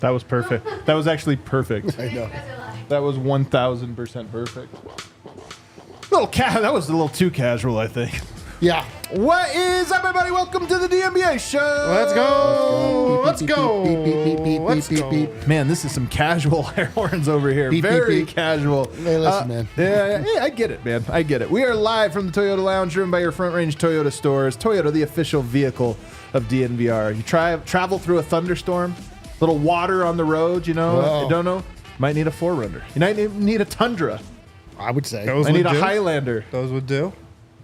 That was perfect. That was actually perfect. I know. That was 1,000% perfect. That was a little too casual, I think. Yeah. What is up, everybody? Welcome to the DNVR show. Let's go. Let's go. Let's go. Man, this is some casual air horns over here. Beep, beep, Very beep. casual. Hey, listen, man. Yeah, I get it, man. I get it. We are live from the Toyota Lounge Room by your Front Range Toyota stores. Toyota, the official vehicle of DNVR. You travel through a thunderstorm, little water on the road, you know. Whoa. You don't know. Might need a 4Runner. You might need a Tundra. I would say. Those I need would a do. Highlander. Those would do.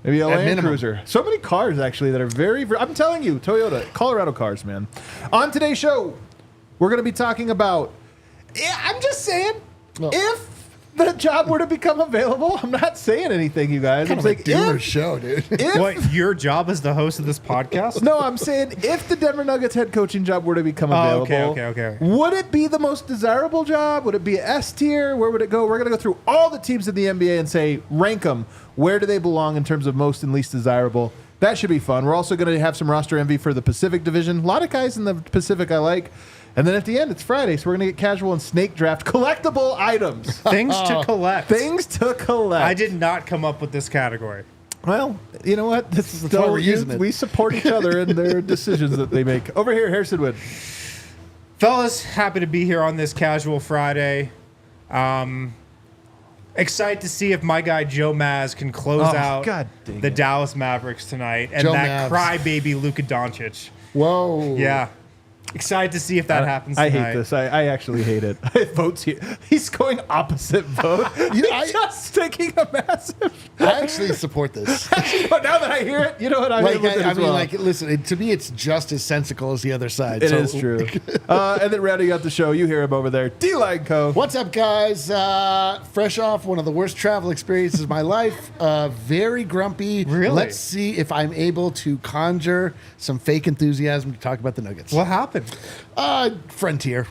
Maybe a At Land minimum. Cruiser. So many cars, actually, that are very, I'm telling you, Toyota, Colorado cars, man. On today's show, we're going to be talking about, I'm just saying, Oh. if the job were to become available, I'm not saying anything, you guys. Kind I'm of a like, doomer show, dude. if What, your job as the host of this podcast? no, I'm saying if the Denver Nuggets head coaching job were to become Oh, available, okay. would it be the most desirable job? Would it be S tier? Where would it go? We're going to go through all the teams in the NBA and say, rank them. Where do they belong in terms of most and least desirable? That should be fun. We're also going to have some roster envy for the Pacific Division. A lot of guys in the Pacific I like. And then at the end, it's Friday, so we're going to get casual and snake draft collectible items. Things to collect. Things to collect. I did not come up with this category. Well, you know what? That's why we're using it. We support each other in their decisions that they make. Over here, Harrison Wood. Fellas, happy to be here on this casual Friday. Excited to see if my guy Joe Maz can close out God dang the it. Dallas Mavericks tonight and Joe that Mavs. crybaby Luka Doncic. Whoa. Yeah. Excited to see if that happens I tonight. hate this. I actually hate it. Votes here. He's going opposite vote. You know, He's just taking a massive. I actually support this. But now that I hear it, you know what? I'm Like, here with it I as mean, well. like, listen, to me, it's just as sensical as the other side. It is true. And then rounding out the show, you hear him over there. D-Line Co. What's up, guys? Fresh off one of the worst travel experiences of my life. Very grumpy. Really? Let's see if I'm able to conjure some fake enthusiasm to talk about the Nuggets. What happened? Frontier.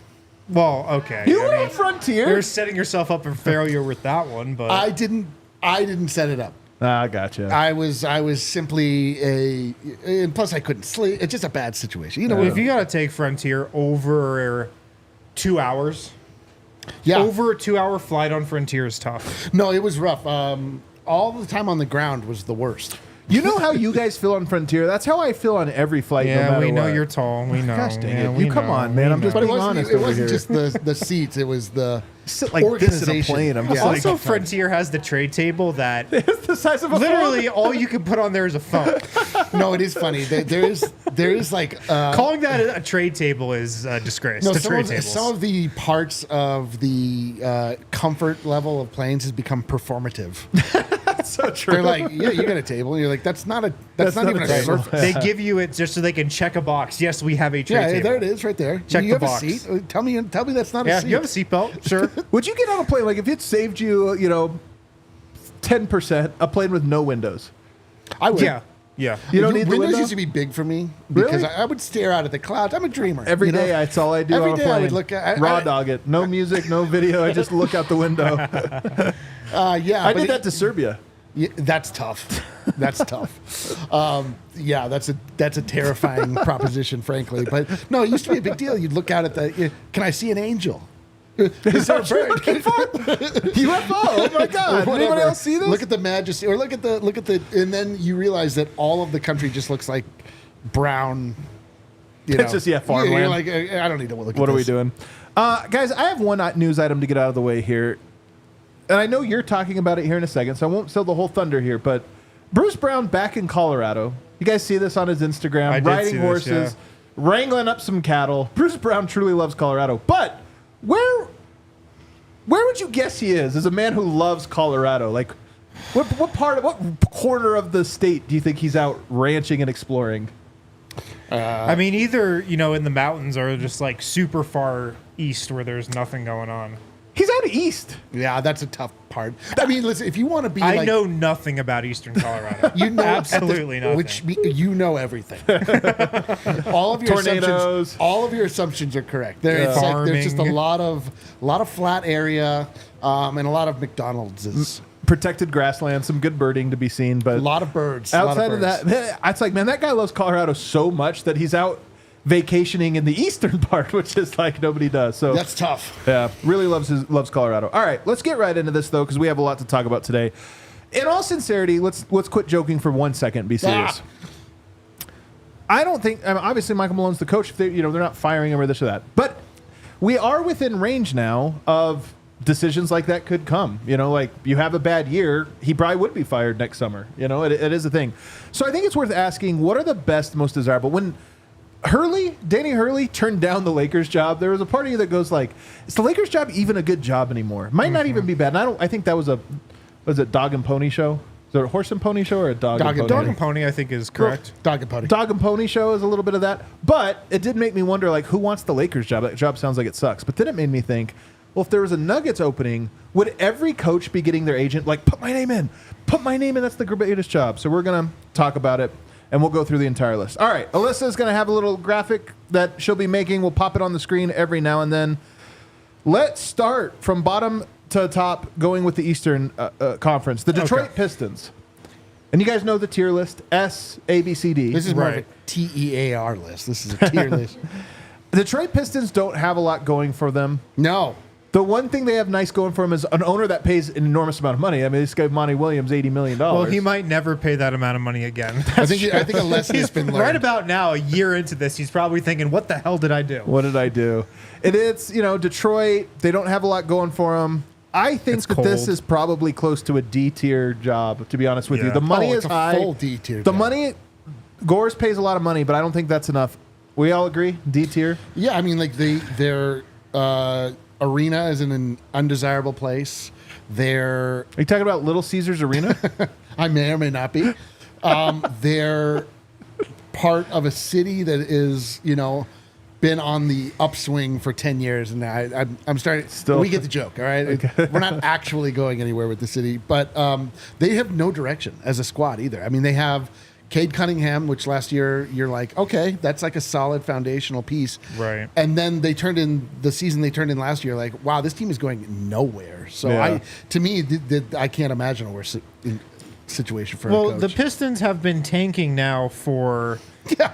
Well, okay. You I were mean, on Frontier. You're setting yourself up for failure with that one, but I didn't set it up. I gotcha. I was simply and plus I couldn't sleep. It's just a bad situation. You know, if you got to take Frontier over 2 hours, yeah. over a 2 hour flight on Frontier is tough. No, it was rough. All the time on the ground was the worst. You know how you guys feel on Frontier? That's how I feel on every flight. no Yeah, matter we know what. you're tall. We know. Gosh dang Yeah, it. we You come know, on, man. we I'm just know. But it being wasn't. honest It over wasn't here. just the seats. It was the Sit like this in a organization. plane. I'm just Yeah. like Also, Frontier has the trade table that it's the size of a literally all you can put on there is a phone. No, it is funny. There is like Calling that a trade table is a disgrace no, to some trade of, tables. some of the parts of the comfort level of planes has become performative. That's so true. They're like, yeah, you got a table. And you're like, that's not That's not not even a a table. surface. They give you it just so they can check a box. Yes, we have a trade Yeah, table. there it is, right there. Check you the have box. a seat. Tell me that's not Yeah, a seat. you have a seatbelt, sure. Would you get on a plane like if it saved you, 10% a plane with no windows? I would. Yeah. You don't need the windows window? used to be big for me because Really? I would stare out at the clouds. I'm a dreamer. Every you know? day, that's all I do Every on a day I plane. would look at- Raw I- dog it. No music, no video. I just look out the window. Yeah, I but did that to Serbia. Yeah, that's tough. That's tough. Yeah, that's a terrifying proposition, frankly. But no, it used to be a big deal. You'd look out at the. Can I see an angel? Is that what you're looking for? UFO. Oh my God. Or Anybody whatever. else see this? Look at the majesty, or look at the, and then you realize that all of the country just looks like brown. You know. It's just, farmland. You're like, I don't need to look at What are we this. doing? Guys, I have one news item to get out of the way here. And I know you're talking about it here in a second, so I won't sell the whole thunder here. But Bruce Brown back in Colorado. You guys see this on his Instagram. I did riding see this, horses, yeah. wrangling up some cattle. Bruce Brown truly loves Colorado. But where would you guess he is as a man who loves Colorado? Like, what corner of the state do you think he's out ranching and exploring? I mean, either, in the mountains or just like super far east where there's nothing going on. He's out east. Yeah, that's a tough part. I mean, listen, if you want to be I like, know nothing about Eastern Colorado. you know absolutely nothing. Which you know everything. all of your assumptions are correct. It's like, there's just a lot of flat area and a lot of McDonald's. Protected grassland, some good birding to be seen, but A lot of birds. outside of that, it's like, man, that guy loves Colorado so much that he's out vacationing in the eastern part, which is like nobody does. So that's tough. Yeah, really loves Colorado. All right, let's get right into this though, because we have a lot to talk about today. In all sincerity, let's quit joking for 1 second and be serious. I don't think, obviously Michael Malone's the coach. If they're not firing him or this or that, but we are within range now of decisions like that could come. Like you have a bad year, he probably would be fired next summer. It is a thing. So I think it's worth asking, what are the best, most desirable? When Danny Hurley turned down the Lakers job, there was a part of you that goes like, is the Lakers job even a good job anymore? Might not even be bad. And I think that was was it Dog and Pony show? Is it a horse and pony show or a dog and pony? Dog and Pony, I think, is correct. Dog and Pony. Dog and Pony show is a little bit of that. But it did make me wonder, like, who wants the Lakers job? That job sounds like it sucks. But then it made me think, well, if there was a Nuggets opening, would every coach be getting their agent, like, put my name in? Put my name in. That's the greatest job. So we're going to talk about it, and we'll go through the entire list. All right. Alyssa's going to have a little graphic that she'll be making. We'll pop it on the screen every now and then. Let's start from bottom to top, going with the Eastern Conference. The Detroit Pistons. And you guys know the tier list, S, A, B, C, D. This is more of a TEAR list. This is a tier list. The Detroit Pistons don't have a lot going for them. No. The one thing they have nice going for them is an owner that pays an enormous amount of money. I mean, this guy, Monty Williams, $80 million. Well, he might never pay that amount of money again. I think a lesson has been learned. Right about now, a year into this, he's probably thinking, what the hell did I do? What did I do? It's, Detroit, they don't have a lot going for them. I think this is probably close to a D tier job, to be honest with you. The money is high. Full D tier. The money, Gores pays a lot of money, but I don't think that's enough. We all agree? D tier? Yeah, I mean, like their arena is in an undesirable place. Are you talking about Little Caesars Arena? I may or may not be. They're part of a city that is, been on the upswing for 10 years, and I'm starting. Still, we get the joke, all right? Okay. We're not actually going anywhere with the city, but they have no direction as a squad either. I mean, they have Cade Cunningham, which last year you're like, okay, that's like a solid foundational piece, right? And then they turned in last year, like, wow, this team is going nowhere. So to me, I can't imagine a worse situation for a coach. The Pistons have been tanking now for 5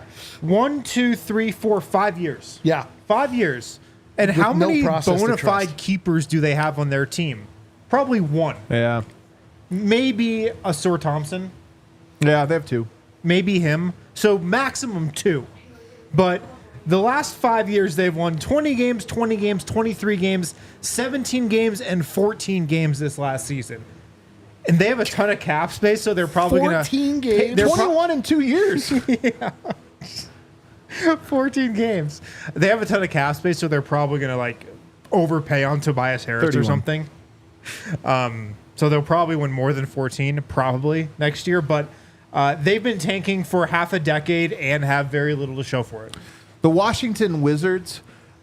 years. Yeah. 5 years. And With how many no process to bona fide trust. keepers do they have on their team? Probably one. Yeah. Maybe a Sor Thompson. Yeah, they have 2. Maybe him. So maximum 2. But the last 5 years, they've won 20 games, 20 games, 23 games, 17 games, and 14 games this last season. And they have a ton of cap space, so they're probably going to... 14 games? They're 21 in 2 years. 14 games. They have a ton of cap space, so they're probably going to overpay on Tobias Harris 31. or something. So they'll probably win more than 14 probably next year. But they've been tanking for half a decade and have very little to show for it. The Washington Wizards,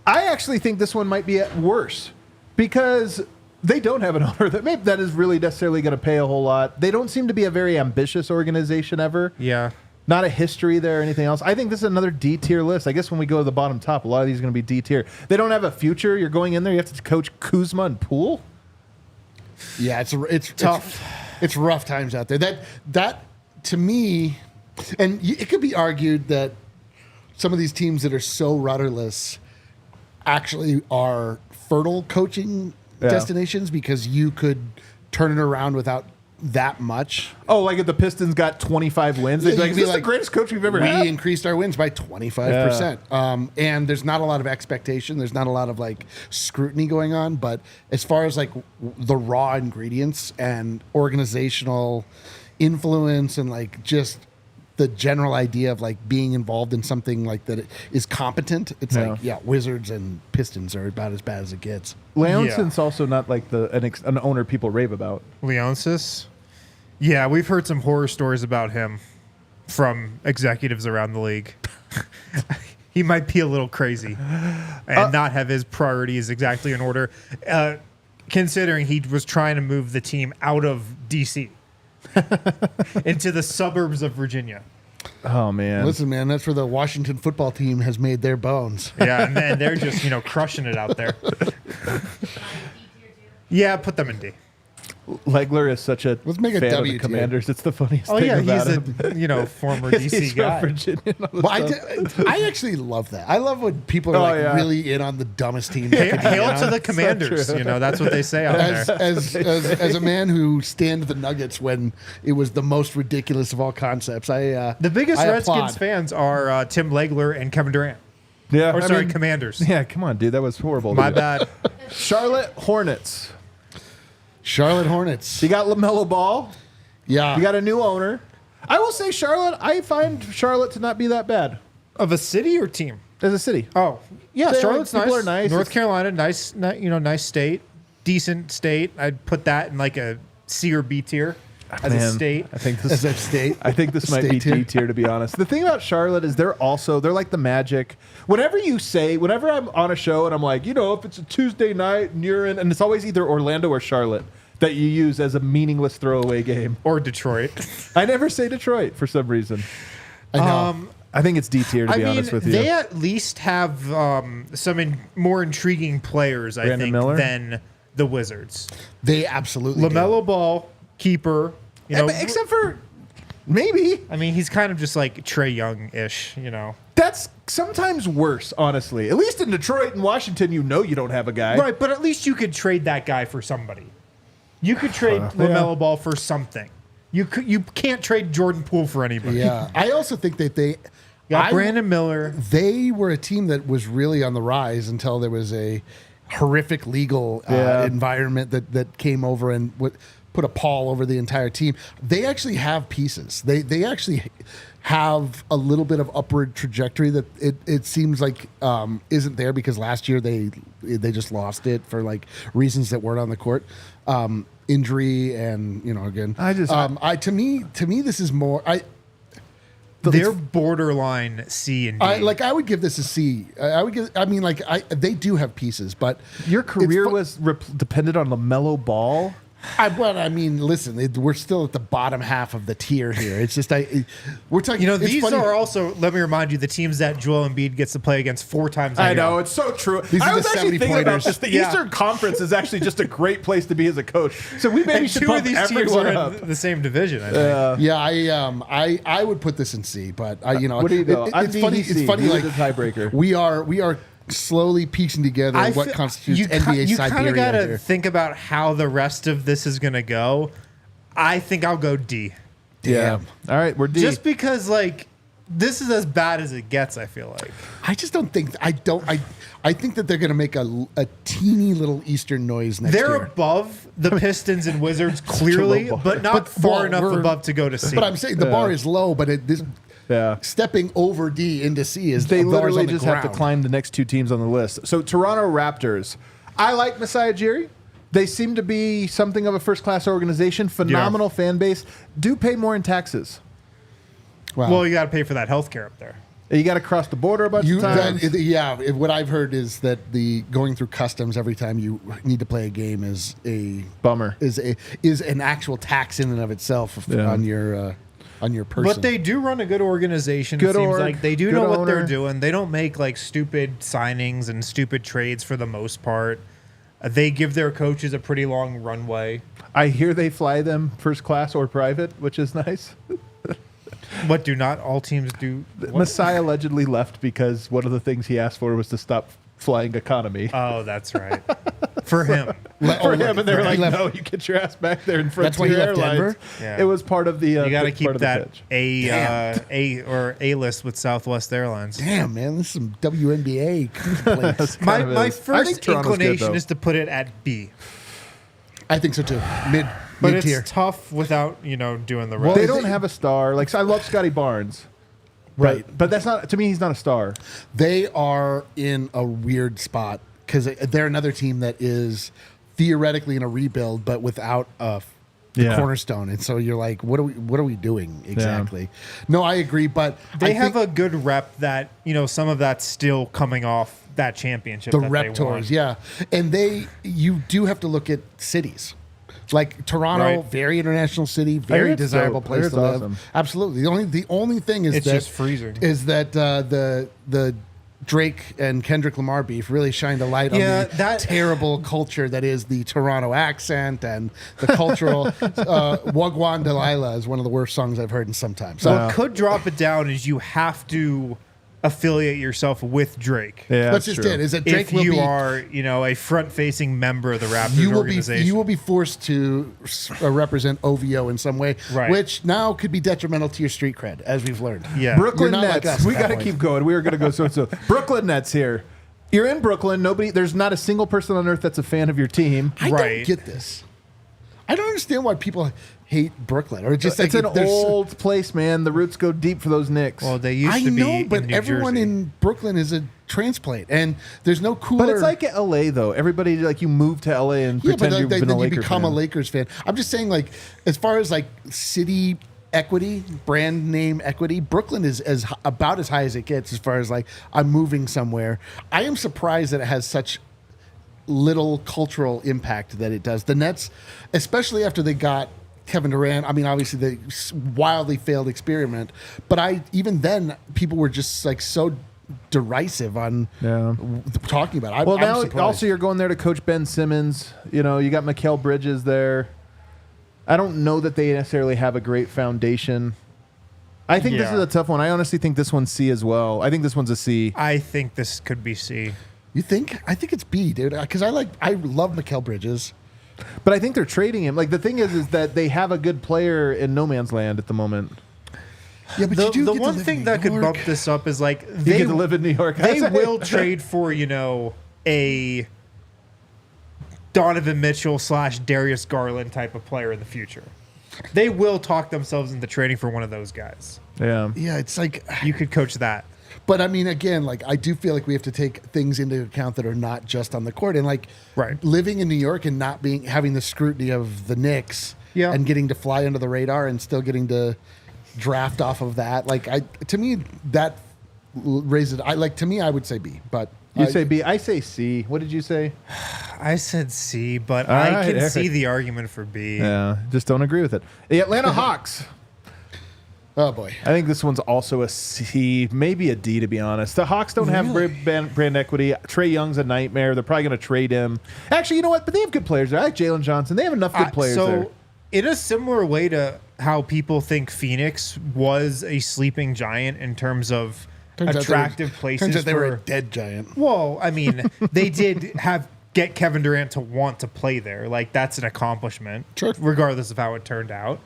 I actually think this one might be worse because they don't have an owner that is really necessarily going to pay a whole lot. They don't seem to be a very ambitious organization ever. Yeah. Not a history there or anything else. I think this is another D tier list. I guess when we go to the bottom top, a lot of these are going to be D tier. They don't have a future. You're going in there, you have to coach Kuzma and Poole. Yeah, it's tough. It's rough times out there. That to me, and it could be argued that some of these teams that are so rudderless actually are fertile coaching destinations because you could turn it around without that much. Oh, like if the Pistons got 25 wins, they'd be like, this is the greatest coach we've ever had. We increased our wins by 25%. And there's not a lot of expectation. There's not a lot of scrutiny going on. But as far as the raw ingredients and organizational influence and just the general idea of being involved in something that is competent, it's Wizards and Pistons are about as bad as it gets. Leonson's also not an owner people rave about. Leonsis? Yeah, we've heard some horror stories about him from executives around the league. He might be a little crazy and not have his priorities exactly in order. considering he was trying to move the team out of D.C. into the suburbs of Virginia. Oh man. Listen, man, that's where the Washington football team has made their bones. Yeah, and then they're just, crushing it out there. Yeah, put them in D. Legler is such a Let's make a fan W of the tier. Commanders. It's the funniest Oh thing yeah, about he's him. a former DC He's from guy. Virginia and all this Well, stuff. I actually love that. I love when people are yeah. really in on the dumbest team. Hail to the Commanders. That's what they say out there. As a man who stand the Nuggets when it was the most ridiculous of all concepts, The biggest I Redskins applaud. fans are Tim Legler and Kevin Durant. Yeah, Or I sorry, mean, Commanders. Yeah, come on, dude. That was horrible. My dude. bad. Charlotte Hornets. Charlotte Hornets. You got LaMelo Ball. Yeah, You got a new owner. I will say Charlotte. I find Charlotte to not be that bad Of a city or team? as a city. Oh, yeah, They- Charlotte's people nice. are nice. North It's- Carolina, nice, nice state, decent state. I'd put that in like a C or B tier as a Man, state. I think as this. a state. I think this might State be tier. D tier, to be honest. The thing about Charlotte is they're like the Magic. Whenever I'm on a show and I'm like, if it's a Tuesday night and you're in, and it's always either Orlando or Charlotte that you use as a meaningless throwaway game. Or Detroit. I never say Detroit for some reason. I know. I think it's D tier, to be honest with you. They at least have some more intriguing players, I Brandon think, Miller? than the Wizards. They absolutely do. LaMelo Ball, keeper. Yeah, but except for maybe. I mean, he's kind of just like Trey Young-ish, That's sometimes worse, honestly. At least in Detroit and Washington, you don't have a guy. Right, but at least you could trade that guy for somebody. You could trade LaMelo Ball for something. You can't trade Jordan Poole for anybody. Yeah, I also think that Brandon Miller. They were a team that was really on the rise until there was a horrific legal environment that came over and put a pall over the entire team. They actually have pieces. They actually have a little bit of upward trajectory that it seems like isn't there because last year they just lost it for like reasons that weren't on the court. Injury and again. To me this is more They're borderline C and D. I would give this a C. They do have pieces, but Your career it's fu- was depended on LaMelo Ball. Listen, we're still at the bottom half of the tier here. It's just we're talking. it's these funny. are also, let me remind you, the teams that Joel Embiid gets to play against 4 times a year. I know, it's so true. These I are was the actually 70 thinking about pointers. this. The Yeah. Eastern Conference is actually just a great place to be as a coach. So we maybe And should 2 bump of these teams everyone are up. in the same division, I think. I would put this in C, but What do you go? I'm it's D, funny. he's It's C. funny. He's Like the tiebreaker. we are slowly piecing together what feel- constitutes you NBA You kind Siberia of got to here. think about how the rest of this is going to go. I think I'll go D. Yeah. All right, we're D. Just because, this is as bad as it gets, I feel like. I just don't think. I think that they're going to make a teeny little Eastern noise next They're year. above the Pistons and Wizards, clearly, low bar. but not But far enough we're- above to go to C. But I'm saying the bar is low, but stepping over D into C is They the bars literally on the just have to ground. climb the next 2 teams on the list. So Toronto Raptors. I like Masai Ujiri. They seem to be something of a first-class organization. Phenomenal fan base. Do pay more in taxes. Wow. Well, you got to pay for that health care up there. You got to cross the border a bunch of times. What I've heard is that the going through customs every time you need to play a game is a Bummer. is an actual tax in and of itself on your person. But they do run a good organization. Good It seems org, like they do good know what they're owner. doing. They don't make stupid signings and stupid trades for the most part. They give their coaches a pretty long runway. I hear they fly them first class or private, which is nice. What do not all teams do? What? Masai allegedly left because one of the things he asked for was to stop flying economy. Oh, that's right. For him. For him, and they're he like, left- "No, you get your ass back there in That's why he Frontier left Airlines." Denver? Yeah. It was part of the. You got to part keep of the that pitch. A list with Southwest Airlines. Damn, man, this is some WNBA complaints. My Kind of is. I first think Toronto's good, inclination though. is to put it at B, I think so too. Mid but tier. it's tough without doing the Well, rest. They don't have a star. Like I love Scotty Barnes, Right. But that's not to me. He's not a star. They are in a weird spot because they're another team that is theoretically in a rebuild, but without a Yeah. cornerstone. And so you're like, what are we doing exactly? No, I agree, but They I have think a good rep that, some of that's still coming off that championship. the that rep they won. tours, yeah. And you do have to look at cities. Like Toronto, Right. very international city, very it's desirable dope. place It's to live. awesome. Absolutely. The only thing is It's that just freezing. Is that the Drake and Kendrick Lamar beef really shined a light on Yeah, the that- terrible culture that is the Toronto accent and the cultural. Wagwan Delilah is one of the worst songs I've heard in some time. So What could drop it down is you have to affiliate yourself with Drake. Yeah, that's that's just true. it. Is that Drake If will you be are, a front-facing member of the Raptors you will organization. be you will be forced to represent OVO in some way, Right. which now could be detrimental to your street cred, as we've learned. Yeah. Brooklyn You're not like Nets. us We at that got to point. keep going. We were going to go so. Brooklyn Nets here. You're in Brooklyn. There's not a single person on earth that's a fan of your team. I Right. don't get this. I don't understand why people hate Brooklyn, or just It's like an there's- old place, man. The roots go deep for those Knicks. Well, they used I to be know, but in New everyone Jersey. in Brooklyn is a transplant, and there's no cooler. but it's like LA though. Everybody you move to LA and yeah, but pretend you've been a then you Laker become fan. a Lakers fan. I'm just saying, as far as city equity, brand name equity, Brooklyn is about as high as it gets as far as I'm moving somewhere. I am surprised that it has such little cultural impact that it does. The Nets, especially after they got Kevin Durant, I mean, obviously the wildly failed experiment, but even then people were just so derisive on talking about it. Well, I'm now surprised. also you're going there to coach Ben Simmons. You got Mikal Bridges there. I don't know that they necessarily have a great foundation. I think this Yeah. is a tough one. I honestly think this one's C as well. I think this one's a C. I think this could be C. You think? I think it's B, dude. Because I love Mikal Bridges. But I think they're trading him. The thing is that they have a good player in no man's land at the moment. Yeah, but The, you do the get to one live thing in that New could York. bump this up is You get to live in New York. they will trade for, a Donovan Mitchell / Darius Garland type of player in the future. They will talk themselves into trading for one of those guys. Yeah. Yeah, it's You could coach that. but I mean, again, I do feel like we have to take things into account that are not just on the court, and Right. living in New York and not having the scrutiny of the Knicks, Yeah. and getting to fly under the radar and still getting to draft off of that. To me, that raises. To me, I would say B, but You say B. I say C. What did you say? I said C, but All I right, can Eric. see the argument for B. Yeah. Just don't agree with it. The Atlanta Hawks. oh boy, I think this one's also a C, maybe a D, to be honest. The Hawks don't have great brand equity. Trey Young's a nightmare. They're probably going to trade him. Actually, you know what? But they have good players there. I like Jalen Johnson. They have enough good players there. In a similar way to how people think Phoenix was a sleeping giant in terms of attractive places. Turns out they were a dead giant. Well, I mean, they did get Kevin Durant to want to play there. That's an accomplishment, Sure. regardless of how it turned out.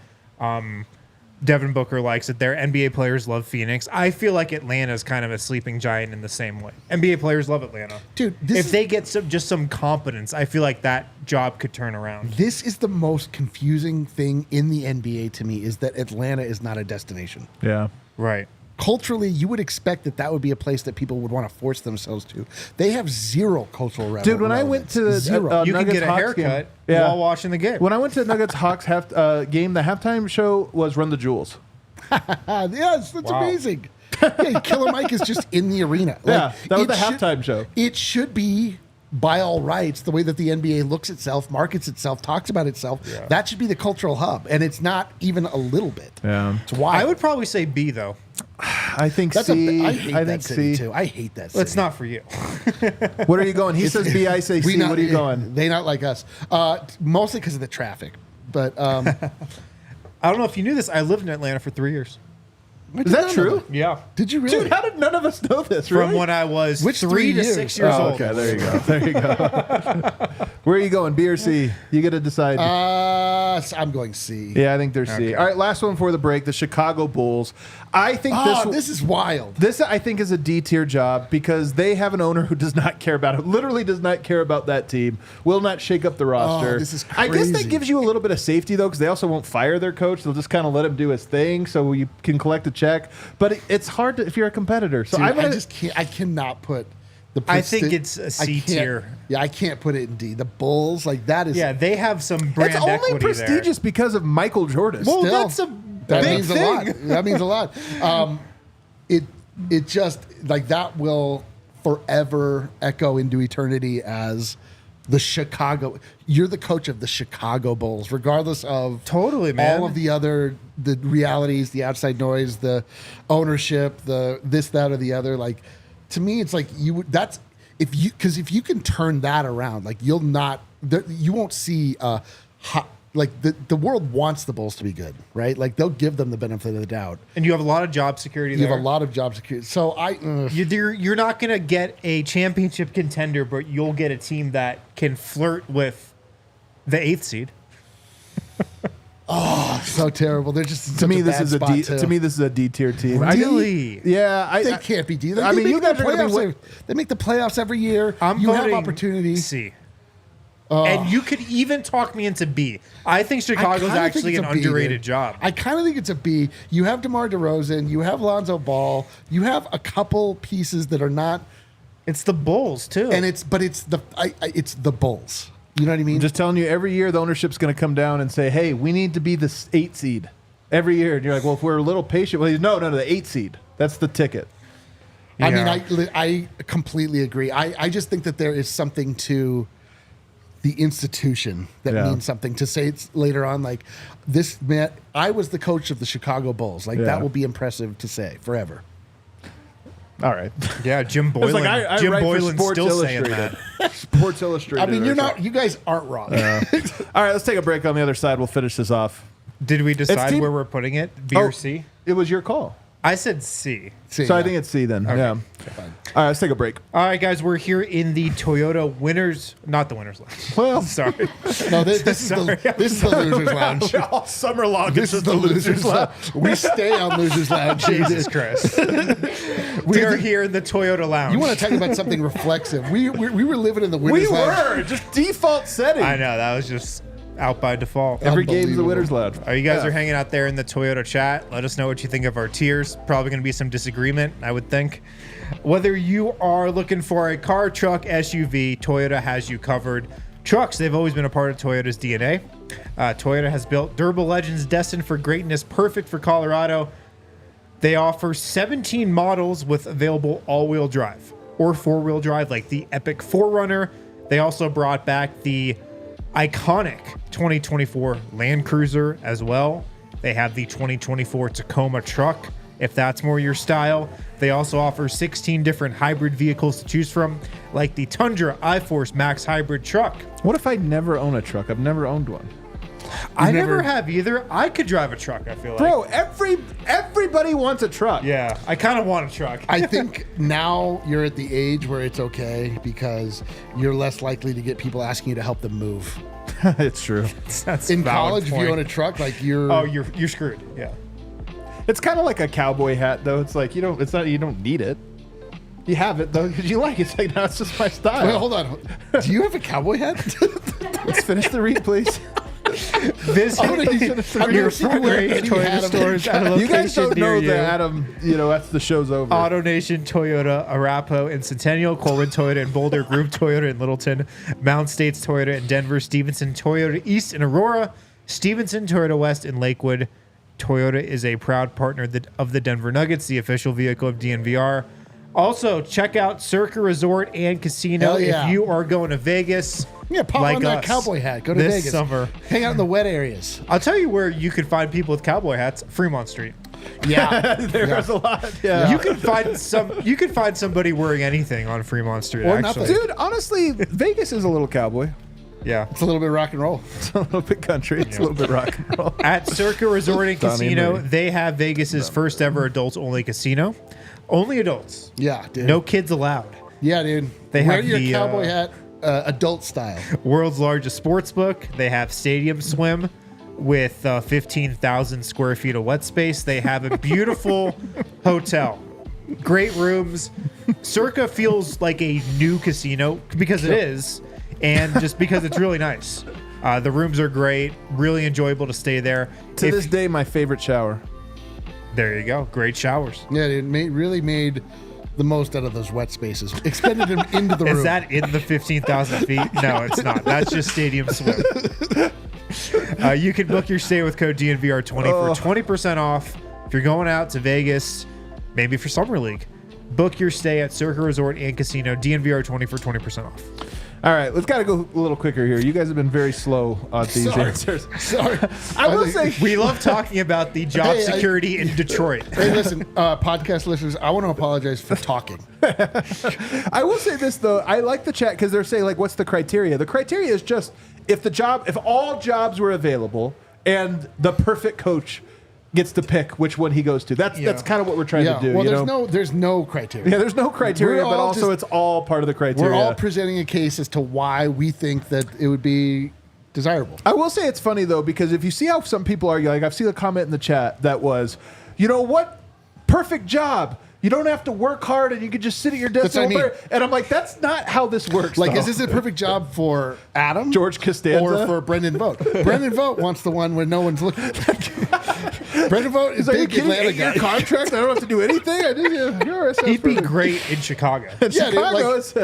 Devin Booker likes it there. NBA players love Phoenix. I feel like Atlanta's kind of a sleeping giant in the same way. NBA players love Atlanta. Dude, If they get just some competence, I feel like that job could turn around. This is the most confusing thing in the NBA to me, is that Atlanta is not a destination. Yeah. Right. Culturally, you would expect that would be a place that people would want to force themselves to. They have zero cultural relevance. Dude, when I went to the zero. You can Nuggets get a Hawks haircut game. while watching the game. When I went to the Nuggets Hawks game, the halftime show was Run the Jewels. Yes, that's Wow. amazing. Yeah, Killer Mike is just in the arena. Yeah, that was it the halftime show. It should be, by all rights, the way that the NBA looks itself, markets itself, talks about itself. Yeah. That should be the cultural hub, and it's not even a little bit. Yeah. It's wild. I would probably say B, though. I think That's C. I hate I that think city C. too. I hate that city. It's not for you. What are you going? He says B. I say C. not- What are you going? They not like us. Mostly because of the traffic. But I don't know if you knew this. I lived in Atlanta for 3 years. Is that true? Yeah. Did you really? Dude, how did none of us know this? From Really? when I was Which 3 3 to years? 6 years Oh, old. okay, there you go. There you go. Where are you going? B or C? You got to decide. I'm going C. Yeah, I think they're C. Okay. All right, last one for the break. The Chicago Bulls. I think This is wild. This, I think, is a D tier job because they have an owner who does not care about it. Literally does not care about that team. Will not shake up the roster. this is I guess that crazy. gives you a little bit of safety though, because they also won't fire their coach. They'll just kind of let him do his thing, so you can collect a check. But it's hard to, if you're a competitor. So Dude, I'm gonna. I cannot put I think it's a C tier. Yeah, I can't put it in D. The Bulls, like that is. Yeah, they have some brand It's only equity prestigious because of Michael Jordan. Well, Still, that's a that big means thing. a lot. That means a lot. It just like that will forever echo into eternity as the Chicago. You're the coach of the Chicago Bulls, regardless of Totally, man. all of the realities, the outside noise, the ownership, the this, that, or the other. Like to me, it's like if you can turn that around, like you won't see like the world wants the Bulls to be good, right? Like they'll give them the benefit of the doubt. And you have a lot of job security You there. have a lot of job security. So You're not going to get a championship contender, but you'll get a team that can flirt with the 8th seed. so terrible. They're just To me, this is a D. To me, this is a D tier team. Really? They can't be D. I mean, you guys are going to be. They make the playoffs every year. I'm you have voting opportunity. C. And you could even talk me into B. I think Chicago's I kinda actually think an it's a B, underrated dude. job. I kind of think it's a B. You have DeMar DeRozan. You have Lonzo Ball. You have a couple pieces that are not, It's the Bulls too. and it's the Bulls. You know what I mean? I'm just telling you, every year the ownership's going to come down and say, "Hey, we need to be the 8 seed every year." And you're like, "Well, if we're a little patient, well, no, the 8 seed. That's the ticket." I mean, Yeah. I completely agree. I just think that there is something to the institution that Yeah. means something. To say it's later on, like this man, I was the coach of the Chicago Bulls. Like Yeah. that will be impressive to say forever. All right. yeah, Jim Boylan. It's like I Jim write for Boylan's Sports still saying Illustrated. that. Sports Illustrated. I mean, or something. you guys aren't wrong. All right, let's take a break. On the other side, well finish this off. Did we decide team- where we're putting it? B or C? It was your call. I said C. See, So I yeah. think it's C then. Yeah. Fine. All right, let's take a break. All right, guys, we're here in the Toyota winners, not the winners lounge. Well, Sorry. No, this is the losers lounge. all summer long, This is the losers lounge. We stay on losers lounge. Jesus Christ. We are here in the Toyota lounge. You want to talk about something reflexive? We were living in the We winners lounge. were just default setting. I know, that was just out by default. Every game's the Unbelievable. winner's lounge. You guys Yeah. are hanging out there in the Toyota chat. Let us know what you think of our tiers. Probably going to be some disagreement, I would think. Whether you are looking for a car, truck, SUV, Toyota has you covered. Trucks, they've always been a part of Toyota's DNA. Toyota has built durable legends destined for greatness, perfect for Colorado. They offer 17 models with available all-wheel drive or four-wheel drive, like the Epic 4Runner. They also brought back the iconic 2024 Land Cruiser as well. They have the 2024 Tacoma truck, if that's more your style. They also offer 16 different hybrid vehicles to choose from, like the Tundra iForce Max hybrid truck. What if I never own a truck? I've never owned one. I never have either. I could drive a truck, I feel like. Bro, everybody wants a truck. Yeah, I kind of want a truck. I think now you're at the age where it's okay because you're less likely to get people asking you to help them move. It's true. That's In a valid college, if point. you own a truck, like you're. Oh, you're screwed. Yeah. It's kind of like a cowboy hat, though. It's like you don't need it. You have it though because you like it. It's like, no, it's just my style. Wait, hold on. Do you have a cowboy hat? Let's finish the read, please. Visit I've your never seen you wear front-range any Toyota hat of stores at a location You guys don't know near you. that Adam. That's the show's over. Auto Nation Toyota, Arapahoe and Centennial, Corbin Toyota and Boulder, Group Toyota in Littleton, Mount States Toyota in Denver, Stevenson Toyota East in Aurora, Stevenson Toyota West in Lakewood. Toyota is a proud partner of the Denver Nuggets, the official vehicle of DNVR. Also, check out Circa Resort and Casino Hell yeah. if you are going to Vegas. Yeah, pop like on that us cowboy hat. Go to this Vegas. summer. Hang out in the wet areas. I'll tell you where you could find people with cowboy hats: Fremont Street. Yeah. There's a lot. Yeah. You can find You can find somebody wearing anything on Fremont Street. Or actually, nothing. Dude, honestly, Vegas is a little cowboy. Yeah. It's a little bit rock and roll. It's a little bit country. It's a little bit rock and roll. At Circa Resort and Donnie and Casino, Marie. they have Vegas's first ever adults only casino. Only adults. Yeah, dude. No kids allowed. Yeah, dude. They Wear have your the, cowboy hat, adult style. World's largest sports book. They have Stadium Swim with 15,000 square feet of wet space. They have a beautiful hotel. Great rooms. Circa feels like a new casino because it is, and just because it's really nice. The rooms are great. Really enjoyable to stay there. To this day, my favorite shower. There you go. Great showers. Yeah, it really made the most out of those wet spaces. Expended him into the room. Is that in the 15,000 feet? No, it's not. That's just stadium swim. You can book your stay with code DNVR20 for 20% off. If you're going out to Vegas, maybe for Summer League, book your stay at Circa Resort and Casino, DNVR20 for 20% off. All right, let's got to go a little quicker here. You guys have been very slow on these answers. Sorry. I will say, We love talking about the job security in Detroit. Hey, listen, podcast listeners, I want to apologize for talking. I will say this though. I like the chat because they're saying like, "What's the criteria?" The criteria is just if all jobs were available and the perfect coach gets to pick which one he goes to. That's kind of what we're trying to do. Well, there's no criteria. Yeah, there's no criteria, We're but all also just- it's all part of the criteria. We're all presenting a case as to why we think that it would be desirable. I will say it's funny though because if you see how some people are like, I've seen a comment in the chat that was, you know what, perfect job. You don't have to work hard and you can just sit at your desk. That's what I mean. And I'm like, that's not how this works. Like, though. is this a perfect job for Adam, George Costanza? or for Brendan Vogt? Brendan Vogt wants the one where no one's looking. Brendan Vogt is Are you big kidding? Atlanta 8-year guy. contract? I don't have to do anything. I did. He'd be great in Chicago. Yeah, dude, Chicago is,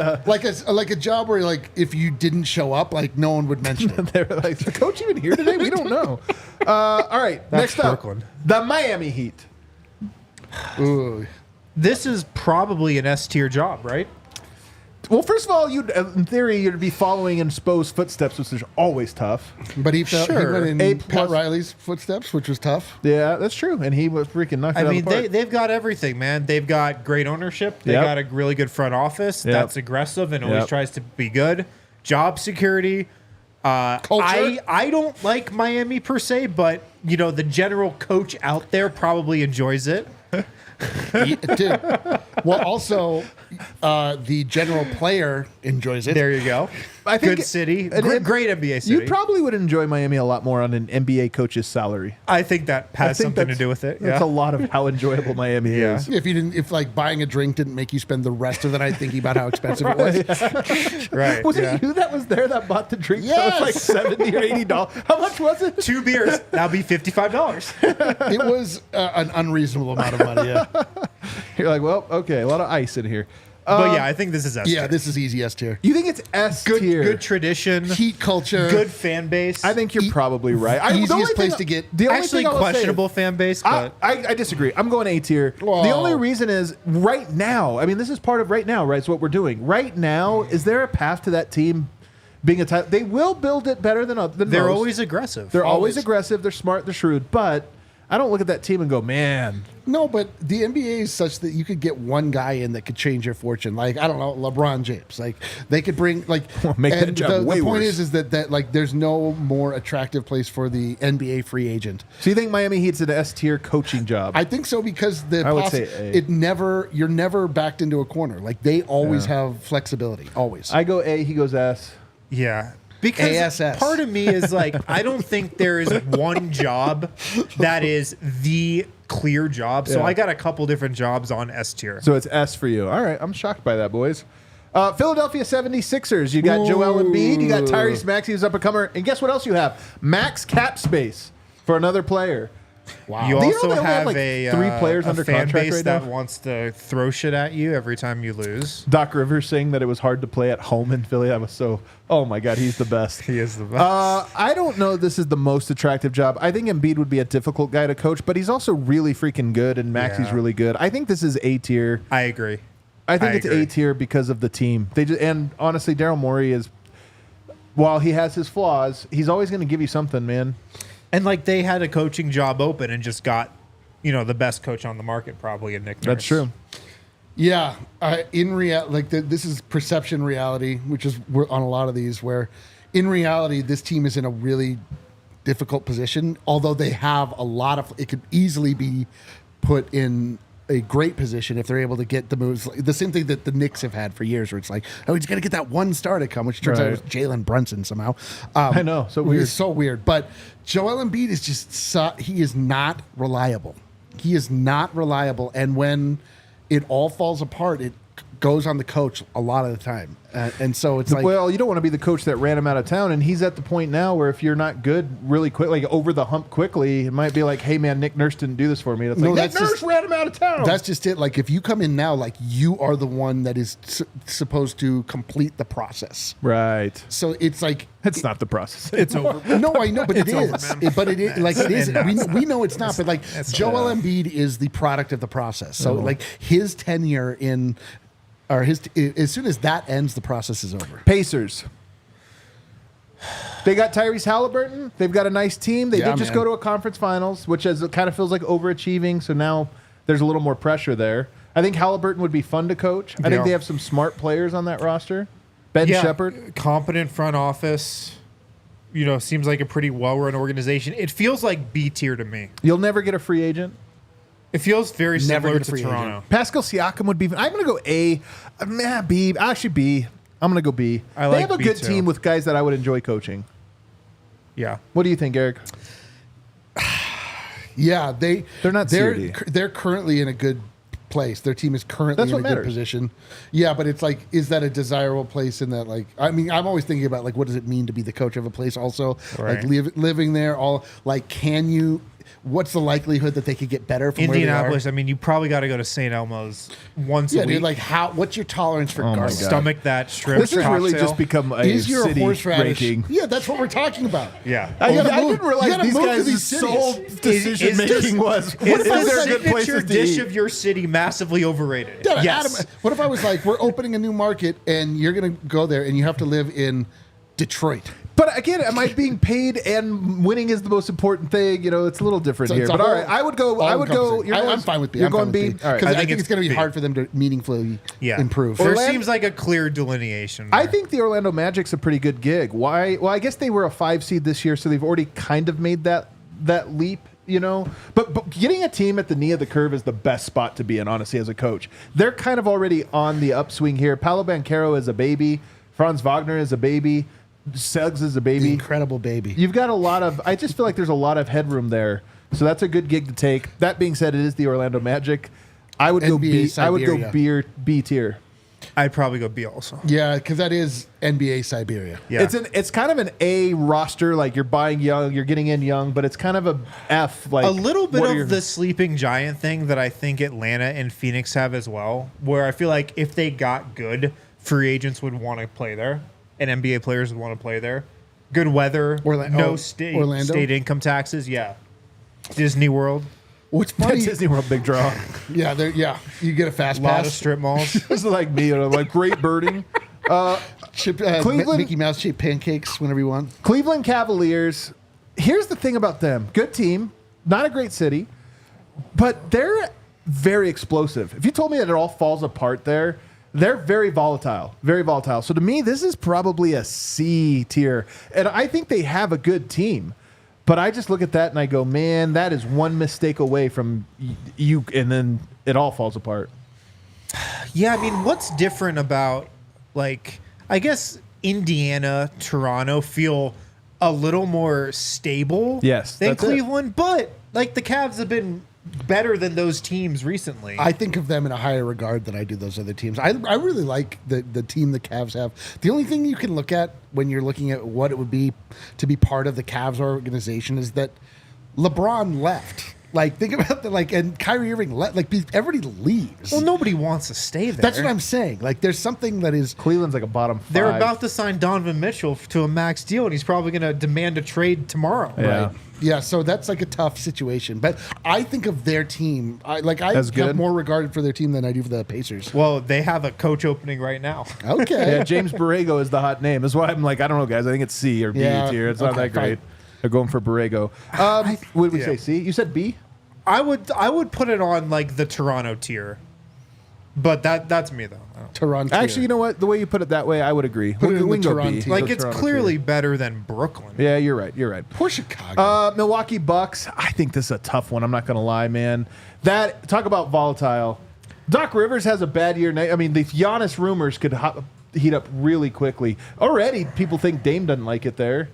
like a job where like if you didn't show up, like no one would mention it. They're like, is the coach even here today? We don't know. All right, That's next up, Brooklyn. the Miami Heat. Ooh. This is probably an S tier job, right? Well, first of all, in theory, you'd be following in Spo's footsteps, which is always tough. But he went in A Pat plus. Riley's footsteps, which was tough. Yeah, that's true. And he was freaking knocked it I out mean, of the park. they've got everything, man. They've got great ownership. They Yep. got a really good front office Yep. that's aggressive and always Yep. tries to be good. Job security. Culture. I don't like Miami per se, but you know the general coach out there probably enjoys it. Dude. Well, also, the general player enjoys it. There you go. I think Good city, and great NBA city. You probably would enjoy Miami a lot more on an NBA coach's salary. I think that has something to that's- do with it. That's Yeah. a lot of how enjoyable Miami Yeah. is. If like buying a drink didn't make you spend the rest of the night thinking about how expensive it was. Right. Was yeah. it you that was there that bought the drink? That Yes. was like $70 or $80. How much was it? 2 beers. That'll be $55. It was an unreasonable amount of money. Yeah, You're like, well, okay, a lot of ice in here. But yeah, I think this is S yeah. tier. This is easy S tier. You think it's S tier? Good tradition, Heat culture. good fan base. I think you're probably right. The Easiest only thing- place to get- The only Actually, thing I will say- questionable fan base, but I disagree. I'm going A tier. Whoa. The only reason is right now. I mean, this is part of right now, right? It's what we're doing right now. Is there a path to that team being a title? They will build it better than they're most. always aggressive. They're always always. aggressive. They're smart. They're shrewd. But I don't look at that team and go, man. No, but the NBA is such that you could get one guy in that could change your fortune. Like, I don't know, LeBron James. Like, they could bring like Make that and job way the point worse. is that like there's no more attractive place for the NBA free agent. So you think Miami Heat's an S tier coaching job? I think so because I would say A. you're never backed into a corner. Like they always have flexibility. Always. I go A. He goes S. Yeah. Because ASS. part of me is like, I don't think there is one job that is the clear job. So Yeah. I got a couple different jobs on S tier. So it's S for you. All right. I'm shocked by that, boys. Philadelphia 76ers. You got Joel Embiid. You got Tyrese Maxey, who's up and comer. And guess what else you have? Max cap space for another player. wow. You Do you know also they only have, have like, a 3 players a under fan contract base right that now? wants to throw shit at you every time you lose. Doc Rivers saying that it was hard to play at home in Philly. I was so, oh my God, he's the best. He is the best. I don't know this is the most attractive job. I think Embiid would be a difficult guy to coach, but he's also really freaking good, and Maxey's Yeah. really good. I think this is A tier. I agree. I think I it's agree. A tier because of the team. And honestly, Daryl Morey is, while he has his flaws, he's always going to give you something, man. And like they had a coaching job open and just got, you know, the best coach on the market probably in Nick Nurse. That's true. Yeah, in reality, like this is perception reality, which is we're on a lot of these. Where, in reality, this team is in a really difficult position. Although they have a lot of, it could easily be put in a great position if they're able to get the moves. Like, the same thing that the Knicks have had for years, where it's like, oh, he's got to get that one star to come, which turns out it was Right. Jalen Brunson somehow. I know, so weird. It's so weird. But Joel Embiid is just he is not reliable. He is not reliable, and when it all falls apart, it goes on the coach a lot of the time. And so it's like, well, you don't want to be the coach that ran him out of town, and he's at the point now where if you're not good really quick, like over the hump quickly, it might be like, hey man, Nick Nurse didn't do this for me. It's like, Nick Nurse ran him out of town. that's just it. Like if you come in now, like you are the one that is supposed to complete the process. Right. So it's like, It's not the process. It's over. no, I know, but it over, is. man. But it is like it is. We know it's not. But like It's Joel Embiid is the product of the process. So like his tenure in, or his as soon as that ends, the process is over. Pacers. They got Tyrese Halliburton. They've got a nice team. They Yeah, did just man. go to a conference finals, which is, it kind of feels like overachieving. So now there's a little more pressure there. I think Halliburton would be fun to coach. I think Yeah. they have some smart players on that roster. Ben Shepherd. Competent front office. Seems like a pretty well-run organization. It feels like B tier to me. You'll never get a free agent. It feels very Never similar get a to free Toronto. agent. Pascal Siakam would be. I'm going to go A. B. Actually, B. I'm going to go B. I They like have a B good too. team with guys that I would enjoy coaching. Yeah. What do you think, Eric? Yeah, they're not COD. they're currently in a good place. Their team is currently That's in a what good matters. position. Yeah, but it's like, is that a desirable place? In that, like, I mean, I'm always thinking about like, what does it mean to be the coach of a place? Also, Right. like living there, all like, can you? What's the likelihood that they could get better from Indianapolis, where I mean, you probably got to go to St. Elmo's once they are? a Yeah, week. dude. Like, how? What's your tolerance for Oh my garlic? God. Stomach that shrimp This has really cocktail. just become a Is your city horseradish? ranking. Yeah, that's what we're talking about. Yeah. I, You gotta I move- didn't you realize gotta these move to guys' these sole cities. decision making was Is what is the there good signature places to dish eat? of your city massively overrated? Yeah, Yes. Adam, what if I was like, we're opening a new market and you're going to go there and you have to live in Detroit? But again, am I being paid and winning is the most important thing? It's a little different So here. it's a But all whole- right, I would go. I would go. all-encompassing. You're going, I'm fine with B. You're I'm going fine B. with B. All right. Because I think think it's it's going to be B. hard for them to meaningfully Yeah. improve. There Orlando- seems like a clear delineation. I there. think the Orlando Magic's a pretty good gig. Why? Well, I guess they were a 5 seed this year, so they've already kind of made that leap. But getting a team at the knee of the curve is the best spot to be in, honestly, as a coach. They're kind of already on the upswing here. Paolo Banchero is a baby. Franz Wagner is a baby. Suggs is a baby. Incredible baby. You've got a lot of. I just feel like there's a lot of headroom there, so that's a good gig to take. That being said, it is the Orlando Magic. I would go NBA B. I would go Siberia. B tier. I'd probably go B also. Yeah, because that is NBA Siberia. Yeah. It's kind of an A roster. Like you're buying young, you're getting in young, but it's kind of a F. Like a little bit what are of your- the sleeping giant thing that I think Atlanta and Phoenix have as well, where I feel like if they got good, free agents would want to play there, and NBA players would want to play there. Good weather, no state income taxes. Yeah, Disney World, What's funny? Disney World big draw. Yeah, you get a fast lot pass. of strip malls. This is like me. Like great birding. Cleveland- Mickey Mouse shaped pancakes whenever you want. Cleveland Cavaliers. Here's the thing about them. Good team, not a great city, but they're very explosive. If you told me that it all falls apart there, they're very volatile. Very volatile. So to me, this is probably a C tier. And I think they have a good team. But I just look at that and I go, man, that is one mistake away from you, and then it all falls apart. Yeah, I mean, what's different about, like, I guess Indiana, Toronto feel a little more stable Yes, than that's it. Cleveland, but, like, the Cavs have been better than those teams recently. I think of them in a higher regard than I do those other teams. I really like the team the Cavs have. The only thing you can look at when you're looking at what it would be to be part of the Cavs organization is that LeBron left. Like, think about and Kyrie Irving left. Like, everybody leaves. well, nobody wants to stay there. That's what I'm saying. Like, there's something that is. Cleveland's like a bottom 5. They're about to sign Donovan Mitchell to a max deal, and he's probably going to demand a trade tomorrow. Yeah. Right. Yeah, so that's like a tough situation. But I think of their team. I As have good? more regard for their team than I do for the Pacers. Well, they have a coach opening right now. Okay. Yeah, James Borrego is the hot name. That's why I'm like, I don't know, guys. I think it's C or B Yeah, tier. It's not okay, that great. fine. They're going for Borrego. What did we yeah. say? C? You said B? I would put it on like the Toronto tier, but that's me though. I don't- Toronto. Actually, you know what? The way you put it that way, I would agree. Put it in the can go Toronto B. tier. Like Go it's Toronto clearly tier. better than Brooklyn. Yeah, you're right. You're right. Poor Chicago. Milwaukee Bucks. I think this is a tough one. I'm not going to lie, man. Talk about volatile. Doc Rivers has a bad year. I mean, the Giannis rumors could heat up really quickly. Already, people think Dame doesn't like it there.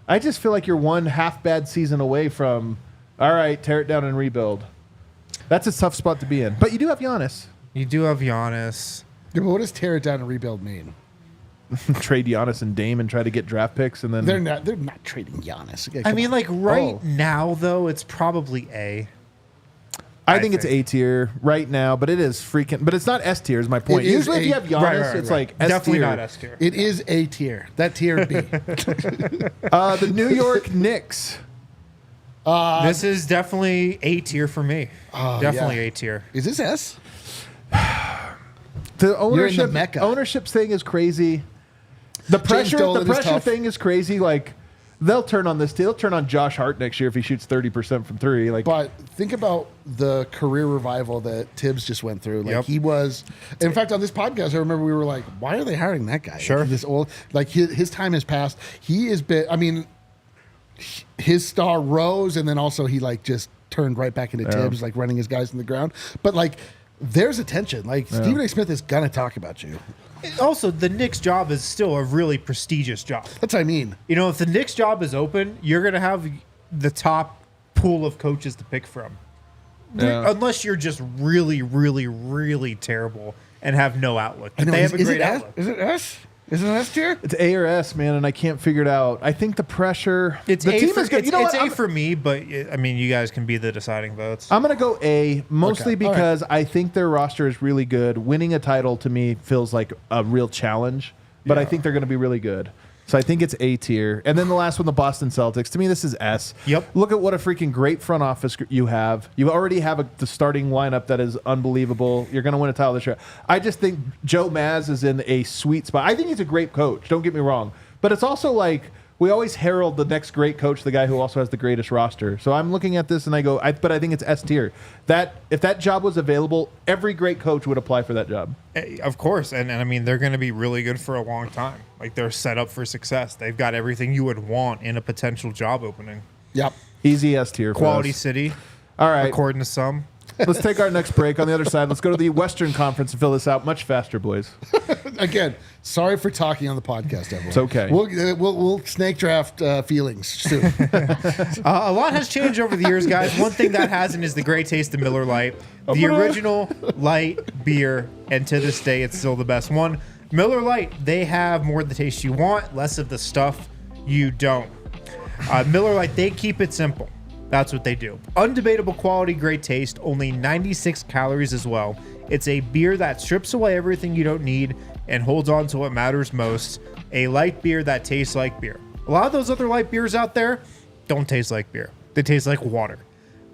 I just feel like you're one half bad season away from, all right, tear it down and rebuild. That's a tough spot to be in. But you do have Giannis. You do have Giannis. Yeah, but what does tear it down and rebuild mean? Trade Giannis and Dame and try to get draft picks, and then They're not trading Giannis. Okay, I come mean, on. like right Oh. now, though, it's probably A. I think it's think. A tier right now, but it is freaking. But it's not S tier. Is my point. It is Usually, if you A- have Giannis, Right, it's right. like S Definitely tier. not S tier. It is A tier. That tier B. The New York Knicks. This is definitely A tier for me. Definitely yeah. A tier. Is this S? The ownership Mecca. ownership thing is crazy. The pressure Dolan is tough. thing is crazy. Like they'll turn on this. They'll turn on Josh Hart next year if he shoots 30% from three. Like, But think about the career revival that Tibbs just went through. Like Yep. he was, in fact, on this podcast, I remember we were like, "Why are they hiring that guy?" Sure. Like, this old, like his time has passed. He has been. I mean, his star rose, and then also he like just turned right back into Tibbs, like running his guys in the ground. But like, there's attention. Like Stephen A. Smith is gonna talk about you. Also, the Knicks job is still a really prestigious job. That's what I mean. You know, if the Knicks job is open, you're going to have the top pool of coaches to pick from. Yeah. Unless you're just really, really, really terrible and have no outlook. But they have a is great it outlook. S? Is it S? Is it an S tier? it's A or S, man, and I can't figure it out. I think the pressure. It's the A team for, is good. it's, You know it's what? A for me, but I mean, you guys can be the deciding votes. I'm gonna go A, mostly Okay, all right. because I think their roster is really good. Winning a title to me feels like a real challenge, but I think they're gonna be really good. So I think it's A tier. And then the last one, the Boston Celtics. To me, this is S. Yep. Look at what a freaking great front office you have. You already have the starting lineup that is unbelievable. You're gonna win a title this year. I just think Joe Maz is in a sweet spot. I think he's a great coach. Don't get me wrong, but it's also like. We always herald the next great coach, the guy who also has the greatest roster. So I'm looking at this and I go, but I think it's S tier. That if that job was available, every great coach would apply for that job. Of course. And I mean, they're going to be really good for a long time. Like, they're set up for success. They've got everything you would want in a potential job opening. Yep. Easy S tier. for Quality us. city, All right. according to some. Let's take our next break. On the other side, let's go to the Western Conference and fill this out much faster, boys. Again, sorry for talking on the podcast, everyone. It's okay. We'll snake draft feelings soon. A lot has changed over the years, guys. One thing that hasn't is the great taste of Miller Lite, the original light beer, and to this day, it's still the best one. Miller Lite, they have more of the taste you want, less of the stuff you don't. Miller Lite, they keep it simple. That's what they do. Undebatable quality, great taste, only 96 calories as well. It's a beer that strips away everything you don't need and holds on to what matters most. A light beer that tastes like beer. A lot of those other light beers out there don't taste like beer. They taste like water.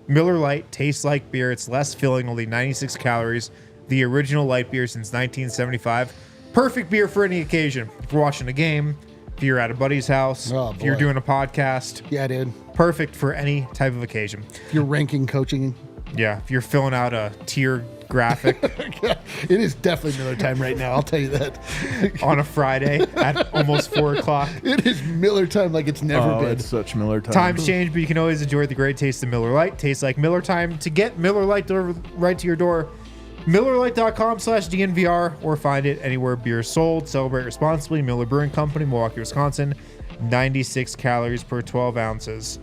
Miller Lite tastes like beer. It's less filling, only 96 calories. The original light beer since 1975. Perfect beer for any occasion. If you're watching a game, if you're at a buddy's house, Oh, if you're boy. doing a podcast, Yeah, dude. perfect for any type of occasion. You're ranking coaching. Yeah, if you're filling out a tier graphic It is definitely Miller time right now. I'll tell you that. on a Friday at almost 4 o'clock. It is Miller time like it's never been. It's such Miller time. Times change, but you can always enjoy the great taste of Miller Lite. Tastes like Miller time. To get Miller Lite delivered right to your door, MillerLite.com/DNVR, or find it anywhere beer is sold. Celebrate responsibly. Miller Brewing Company, Milwaukee, Wisconsin. 96 calories per 12 ounces.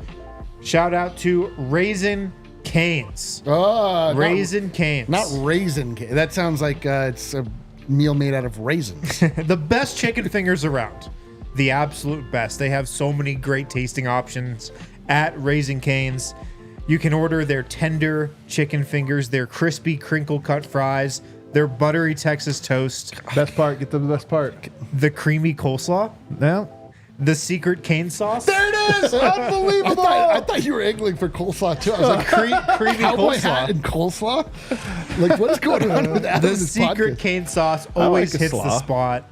Shout out to Raisin Canes. Raisin Canes. Not raisin. That sounds like it's a meal made out of raisins. The best chicken fingers around. The absolute best. They have so many great tasting options at Raisin Canes. You can order their tender chicken fingers, their crispy crinkle cut fries, their buttery Texas toast, Best part. Get to the best part. the creamy coleslaw, Now. the secret cane sauce. There it is. Unbelievable. I thought you were angling for coleslaw too. I was like, creamy cowboy coleslaw. hat and coleslaw? Like, what is going on with that? The secret cane sauce always like a hits the slaw. spot.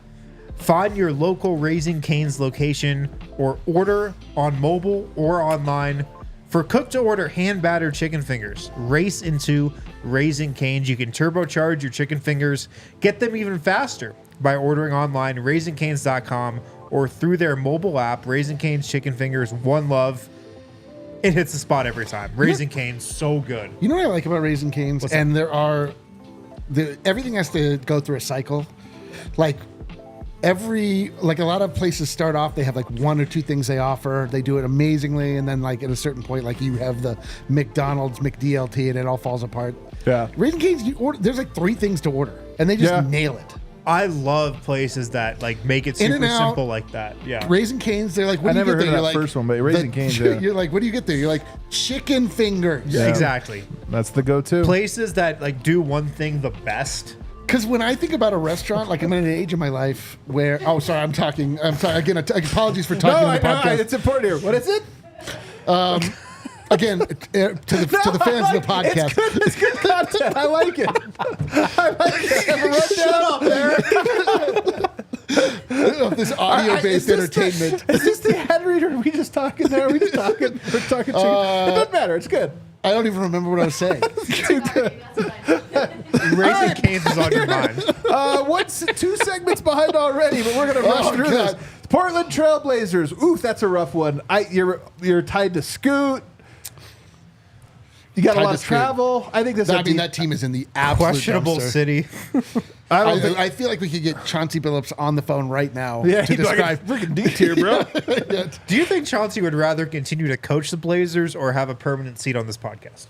Find your local Raising Cane's location or order on mobile or online. For cook-to-order hand-battered chicken fingers, race into Raising Cane's. You can turbocharge your chicken fingers. Get them even faster by ordering online, RaisingCanes.com, or through their mobile app, Raising Cane's Chicken Fingers, one love. It hits the spot every time. Raising Cane's, so good. You know what I like about Raisin Canes? What's And there are everything has to go through a cycle. Like a lot of places start off, they have like one or two things they offer. They do it amazingly, and then like at a certain point, like you have the McDonald's McDLT, and it all falls apart. Yeah. Raisin Canes, there's like 3 things to order, and they just Yeah. nail it. I love places that like make it super In-N-Out, simple like that. Yeah. Raising Cane's, they're like, what I do you never get there? heard of You're that like, first one, but Raising Cane's, yeah. You're like, what do you get there? You're like, chicken fingers. Yeah. Exactly. That's the go-to. Places that like do one thing the best. Because when I think about a restaurant, like I'm at an age in my life where, oh, sorry, I'm sorry, again, apologies for talking No, on the podcast. it's important here. What is it? Again, to the fans of the podcast. It's good content. I like it. I like it. Shut up there. Of this audio-based entertainment. Is this the head reader? Are we just talking there? Are we just talking? We're talking chicken. It doesn't matter. It's good. I don't even remember what I was saying. Raising Cane's is on your mind. What's 2 segments behind already? But we're gonna rush through God. this. Portland Trailblazers. Oof, that's a rough one. You're tied to Scoot. You got a Tied lot to of Scoot. travel. I think this. I mean, that team is in the absolute Questionable dumpster. city. I feel like we could get Chauncey Billups on the phone right now Yeah, to he's like a describe. freaking D tier, bro. Do you think Chauncey would rather continue to coach the Blazers or have a permanent seat on this podcast?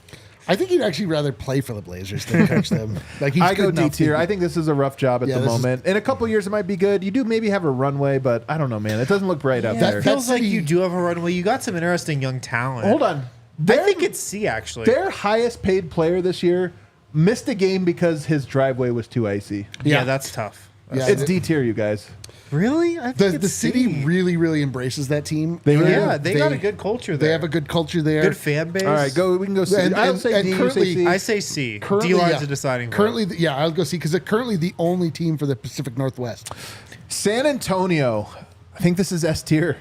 I think he'd actually rather play for the Blazers than coach them. Like he's I go good D enough tier. to- I think this is a rough job at Yeah, the this is- moment. In a couple years, it might be good. You do maybe have a runway, but I don't know, man. It doesn't look bright out Yeah, there. it feels like city- you do have a runway. You got some interesting young talent. Hold on. I think it's C actually. Their highest paid player this year missed a game because his driveway was too icy. Yeah, Yeah. that's tough. Yeah, It's D tier, you guys. Really? I think the it's city C. really, really embraces that team. They really Yeah, do. they got a good culture there. They have a good culture there. good fan base. All right, go. We can go C. And- I'll and- say and D. You currently- say C. I say C. Currently, D-line's yeah. a deciding vote. Currently, yeah, I'll go see because they're currently the only team for the Pacific Northwest. San Antonio. I think this is S tier.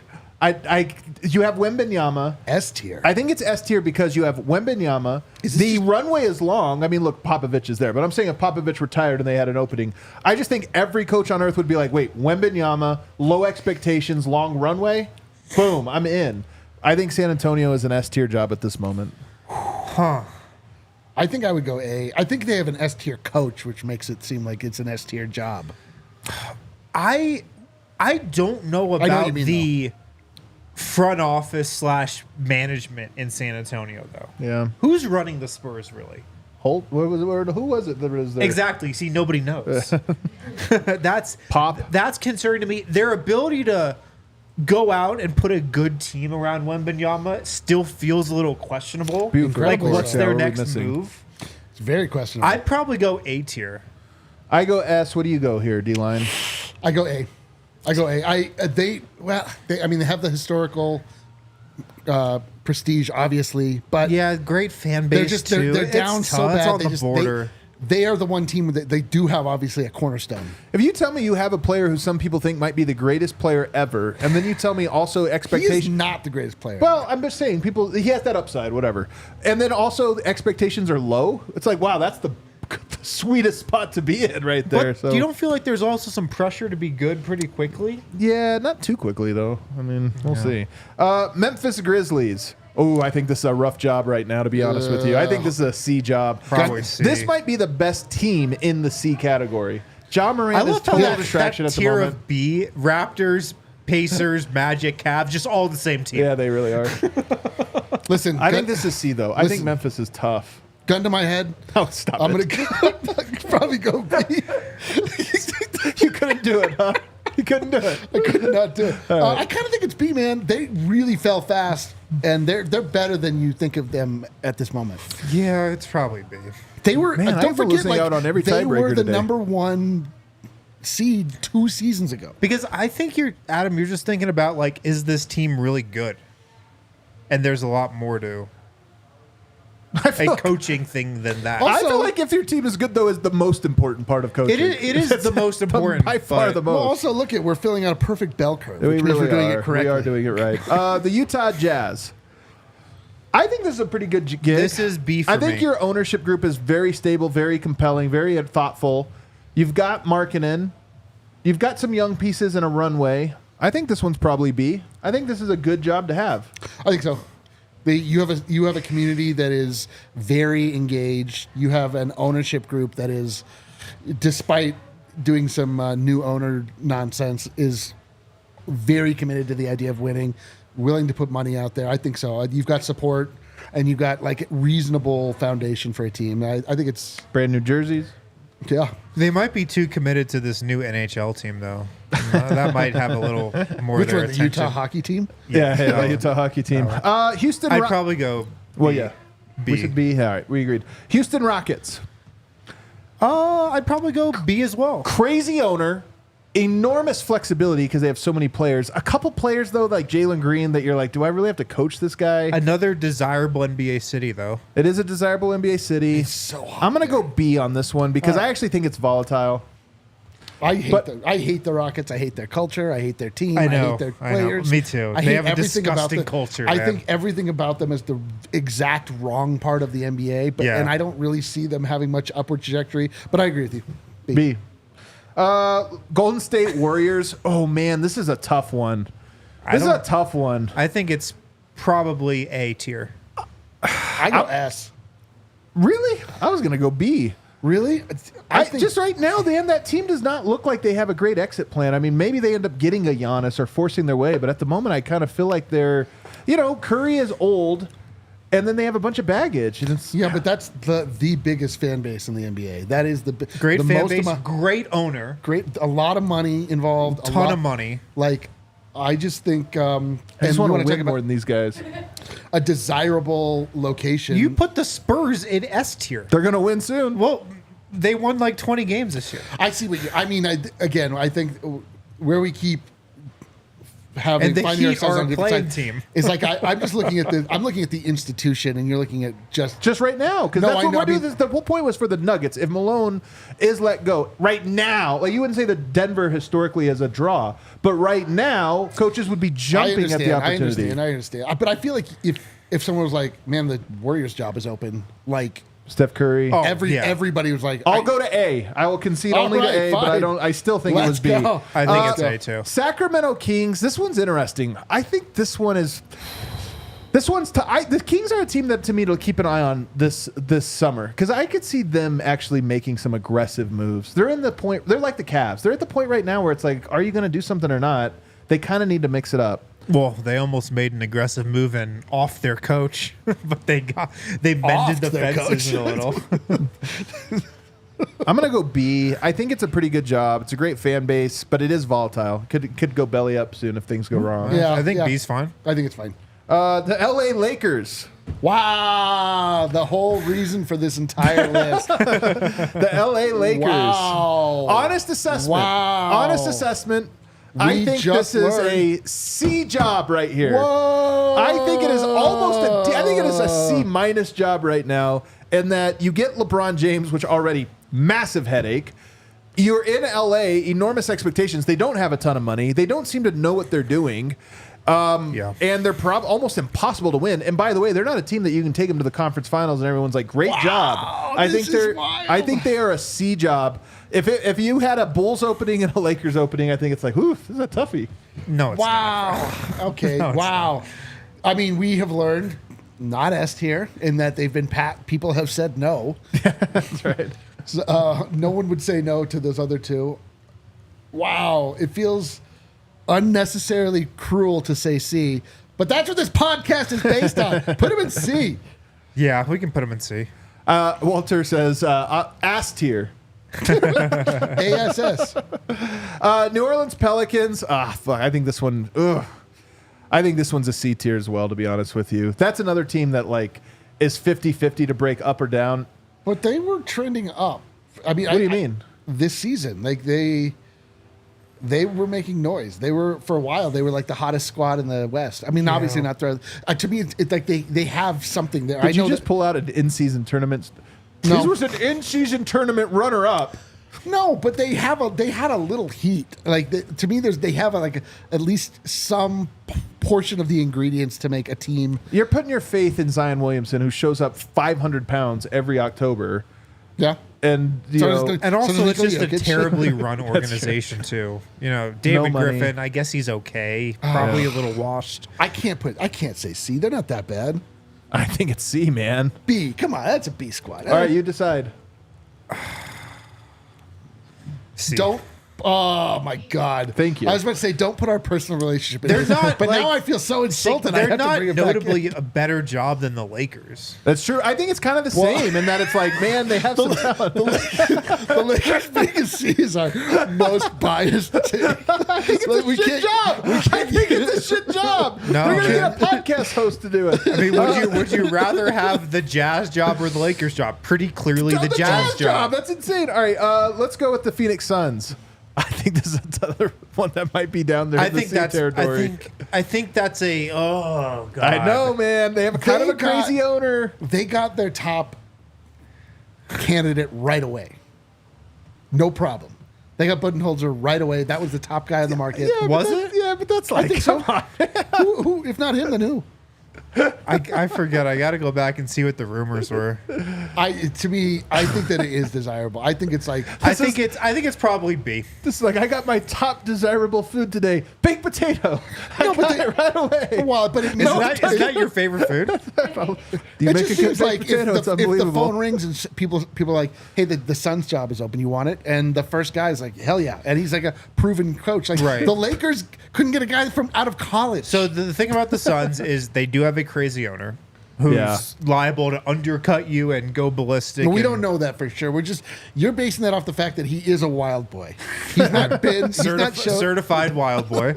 You have Wembanyama. S tier. I think it's S tier because you have Wembanyama. The runway is long. I mean, look, Popovich is there, but I'm saying if Popovich retired and they had an opening, I just think every coach on earth would be like, wait, Wembanyama, low expectations, long runway, boom, I'm in. I think San Antonio is an S tier job at this moment. I think I would go A. I think they have an S tier coach, which makes it seem like it's an S tier job. I don't know what about you mean, the front office / management in San Antonio though. Yeah. Who's running the Spurs really? Holt, who was it that was there? Exactly. See, nobody knows. That's Pop. That's concerning to me. Their ability to go out and put a good team around Wembanyama still feels a little questionable. Be Like, incredible. what's Yeah, their what are we next missing? move? It's very questionable. I'd probably go A tier. I go S. What do you go here, D-line? I go A. They have the historical prestige, obviously, but Yeah, great fan base too. they're It's down so tough. It's bad. on the border. They are the one team that they do have obviously a cornerstone. If you tell me you have a player who some people think might be the greatest player ever, and then you tell me also He is expectations. not the greatest player. Well, I'm just saying, he has that upside, whatever. And then also the expectations are low. It's like, wow, that's the sweetest spot to be in right there. But So you don't feel like there's also some pressure to be good pretty quickly? yeah, not too quickly though. I mean, we'll see. Memphis Grizzlies. Oh, I think this is a rough job right now, to be honest with you. I think this is a C job. Probably C. This might be the best team in the C category. John I Morant is love how total that distraction at the tier moment. of B, Raptors, Pacers, Magic, Cavs, just all the same team. Yeah, they really are. Listen, I think this is C though. I think Listen. Memphis is tough. gun to my head. Oh, stop I'm it. gonna probably go B. You couldn't do it, huh? You couldn't do it. I could not do it. I kind of think it's B, man. They really fell fast, and they're better than you think of them at this moment. Yeah, it's probably B. They were. Man, I've don't been forget, losing out on every they were tiebreaker the today. number one seed 2 seasons ago. Because I think you're just thinking about like, is this team really good? And there's a lot more to I feel, a coaching thing than that. I Also- feel like if your team is good though is the most important part of coaching. It is the most important. by far but- the Well, most. also look at we're filling out a perfect bell curve. We Which means really we're doing are. it correctly. We are doing it right. The Utah Jazz. I think this is a pretty good gig. This is B for I think me. your ownership group is very stable, very compelling, very thoughtful. You've got Markkanen. You've got some young pieces and a runway. I think this one's probably B. I think this is a good job to have. I think so. You have a community that is very engaged. You have an ownership group that is, despite doing some new owner nonsense, is very committed to the idea of winning, willing to put money out there. I think so. You've got support, and you've got like reasonable foundation for a team. I think it's Brand new jerseys. Yeah. They might be too committed to this new NHL team, though. That might have a little more Which of their one, the attention. Utah hockey team? Yeah, no. the Utah hockey team. Houston. I'd probably go. Well, B. yeah. B. We said B. All right, we agreed. Houston Rockets. I'd probably go B as well. Crazy owner. Enormous flexibility because they have so many players. A couple players, though, like Jalen Green, that you're like, do I really have to coach this guy? Another desirable NBA city, though. It is a desirable NBA city. It's so hot I'm going to there. go B on this one because I actually think it's volatile. I hate But- I hate the Rockets. I hate their culture. I hate their team. I know, hate their I know. players. Me too. I They hate have a everything about disgusting the- culture, I man. think everything about them is the exact wrong part of the NBA. But Yeah. and I don't really see them having much upward trajectory. But I agree with you. B. Golden State Warriors. Oh, man, this is a tough one. This is a tough one. I think it's probably A tier. I go S. Really? I was going to go B. Really? I think just right now, that team does not look like they have a great exit plan. I mean, maybe they end up getting a Giannis or forcing their way, but at the moment, I kind of feel like they're, Curry is old, and then they have a bunch of baggage. And it's, Yeah, but that's the biggest fan base in the NBA. That is the Great the fan most base, amount- great owner, great, a lot of money involved, ton of money. Like, I just think, I just and want you to talk win about more than these guys. a desirable location. You put the Spurs in S tier. They're going to win soon. Well, they won like 20 games this year. I see what you. I mean, I think where we keep having And the finding Heat ourselves are on a different playing sides team. is like I'm just looking at I'm looking at the institution, and you're looking at just Just right now, because No, that's I what know, we're I doing. mean- The whole point was for the Nuggets. If Malone is let go right now, like you wouldn't say that Denver historically is a draw, but right now, coaches would be jumping at the opportunity. I understand. But I feel like if someone was like, "Man, the Warriors job is open," like Steph Curry. Oh, everybody was like, I'll go to A. I will concede All only right, to A, but I fine. don't. I still think it Let's was B. go. I think it's let's A too. Sacramento Kings. This one's interesting. I think this one is. This one's. The Kings are a team that to me to keep an eye on this summer because I could see them actually making some aggressive moves. They're in the point. They're like the Cavs. They're at the point right now where it's like, are you going to do something or not? They kind of need to mix it up. Well, they almost made an aggressive move and off their coach, but they mended Offed the their fences coach. a little. I'm gonna go B. I think it's a pretty good job. It's a great fan base, but it is volatile. Could go belly up soon if things go wrong. Yeah, I think yeah. B's fine. I think it's fine. The LA Lakers. Wow, the whole reason for this entire list. The LA Lakers. Wow. Honest assessment. Wow. Honest assessment. I We think just this is learned. a C job right here. Whoa. I think it is almost a D. I think it is a C minus job right now, in that you get LeBron James, which already massive headache. You're in LA, enormous expectations. They don't have a ton of money. They don't seem to know what they're doing. Yeah. And they're almost impossible to win. And by the way, they're not a team that you can take them to the conference finals and everyone's like, "Great job." I this think is they're. wild. I think they are a C job. If you had a Bulls opening and a Lakers opening, I think it's like, "Oof, this is a toughie." No, it's not. Wow. Okay. No, it's wow. I mean, we have learned not S tier in that they've been people have said no. That's right. So, no one would say no to those other two. Wow. It feels unnecessarily cruel to say C, but that's what this podcast is based on. Put him in C. Yeah, we can put them in C. Walter says, "Ass tier." ASS. New Orleans Pelicans. Fuck. I think this one. Ugh. I think this one's a C tier as well. To be honest with you, that's another team that like is 50-50 to break up or down. But they were trending up. I mean, What do you mean? This season, like they were making noise. They were for a while. They were like the hottest squad in the West. I mean, obviously not through. To me, it's like they have something there. Did I know you just that- pull out an in-season tournament? No. This was an in-season tournament runner-up. No, but they had a little heat. Like to me, they have at least some portion of the ingredients to make a team. You're putting your faith in Zion Williamson, who shows up 500 pounds every October, Yeah. and you So know, it's gonna- And also, So it's just a Jokic. terribly run organization too. You know, David money. Griffin. I guess he's okay. Probably a little washed. I can't say C. They're not that bad. I think it's C, man. B. Come on, that's a B squad. All right, you decide. C. Don't Oh my God! Thank you. I was about to say, don't put our personal relationship in They're this, not, but like- now I feel so insulted. I They're have to not bring it back notably in. a better job than the Lakers. That's true. I think it's kind of the same in that it's like, man, they have some talent. The Lakers being a C is our most biased team. I think it's a shit job. I think it's a shit job. No, We're gonna man. get a podcast host to do it. I mean, would you rather have the Jazz job or the Lakers job? Pretty clearly the Jazz job. That's insane. All right, let's go with the Phoenix Suns. I think this is another one that might be down there. I in the think C that's. territory. I think that's a. Oh God. I know, man. They have a kind of a crazy owner. They got their top candidate right away. No problem. They got Budenholzer right away. That was the top guy on the market. Yeah, Was but that- it? Yeah, but that's like, think so. come on. Who, if not him, then who? I forget. I got to go back and see what the rumors were. To me, I think that it is desirable. I think it's like I think it's probably B. This is like, I got my top desirable food today. Baked potato. I but got they- it right away. well, but it Is makes that, is that your favorite food? Do you it make just a good seems baked like potato? It's if the unbelievable. phone rings and people are like, "Hey, the Suns job is open. You want it?" And the first guy is like, "Hell yeah!" And he's like a proven coach. Like Right. the Lakers couldn't get a guy from out of college. So the thing about the Suns is they do have a crazy owner who's Yeah. liable to undercut you and go ballistic. we and don't know that for sure. You're basing that off the fact that he is a wild boy. He's not been. He's not shown. certified wild boy.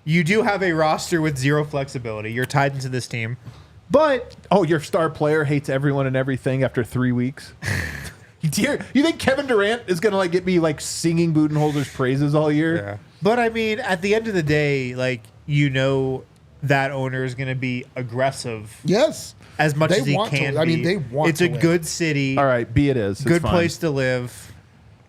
You do have a roster with zero flexibility. You're tied into this team, but Oh, your star player hates everyone and everything after 3 weeks. You think Kevin Durant is gonna like get me like singing Budenholzer's praises all year? But I mean, at the end of the day, like that owner is going to be aggressive Yes. as much They as he want to- can be. I mean, they want It's to a win. good city, All right, B it is. It's good fine. place to live.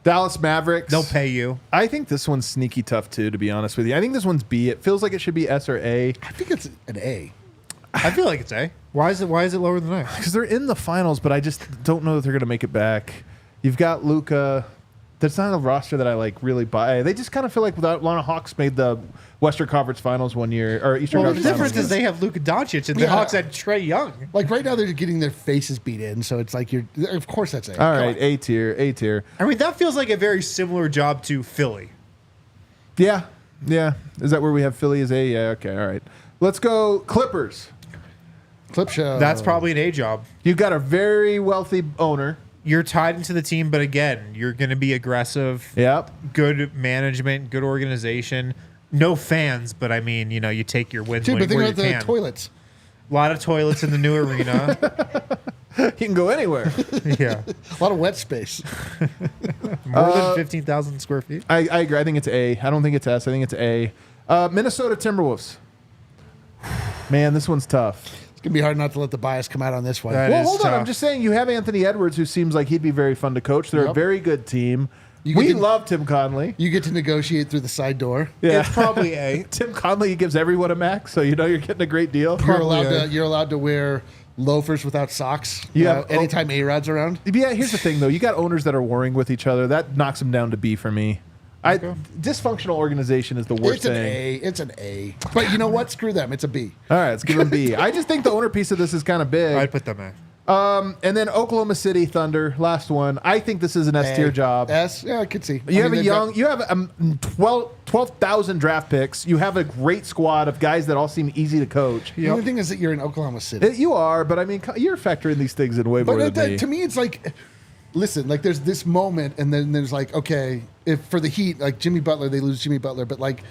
Dallas Mavericks. They'll pay you. I think this one's sneaky tough too, to be honest with you. I think this one's B. It feels like it should be S or A I think it's an A. I feel like it's A. Why is it lower than A? because they're in the finals, but I just don't know that they're gonna make it back. You've got Luka. That's not a roster that I like really buy. They just kind of feel like without Atlanta Hawks made the Western Conference Finals one year or Eastern Well, the Conference difference Finals. is they have Luka Doncic and the Yeah. Hawks had Trae Young. Like right now, they're getting their faces beat in, so it's like Of course, that's A. All Come right, on. A tier, A tier. I mean, that feels like a very similar job to Philly. Yeah, yeah. Is that where we have Philly as A? Yeah. Okay. All right. Let's go Clippers. Clip show. That's probably an A job. You've got a very wealthy owner. You're tied into the team, but again, you're going to be aggressive. Yep. Good management, good organization. No fans, but I mean, you take your wins Dude, where but think you about the can. toilets. A lot of toilets in the new arena. You can go anywhere. Yeah. A lot of wet space. More than 15,000 square feet. I agree. I think it's A. I don't think it's S. I think it's A. Minnesota Timberwolves. Man, this one's tough. It's gonna be hard not to let the bias come out on this one. That Well, is hold on. I'm tough. just saying you have Anthony Edwards, who seems like he'd be very fun to coach. They're a Yep. very good team. You We get to- love Tim Conley. You get to negotiate through the side door. Yeah. It's probably A. Tim Conley gives everyone a max, so you know you're getting a great deal. You're allowed to wear loafers without socks. You have- anytime A-Rod's around. Yeah, here's the thing, though. You got owners that are warring with each other. That knocks them down to B for me. Dysfunctional organization is the worst It's an thing. A. It's an A. But you know what? Screw them. It's a B. All right, let's give them B. I just think the owner piece of this is kind of big. I'd put them A. And then Oklahoma City Thunder, last one. I think this is an S tier job. S. Yeah, I could see. You have a they've young, got- you have 12,000 draft picks. You have a great squad of guys that all seem easy to coach. The only thing is that you're in Oklahoma City. You are, but I mean, you're factoring these things in way more But than me. to me, it's like, listen, like there's this moment, and then there's like, okay, if for the Heat, like Jimmy Butler, they lose Jimmy Butler, but like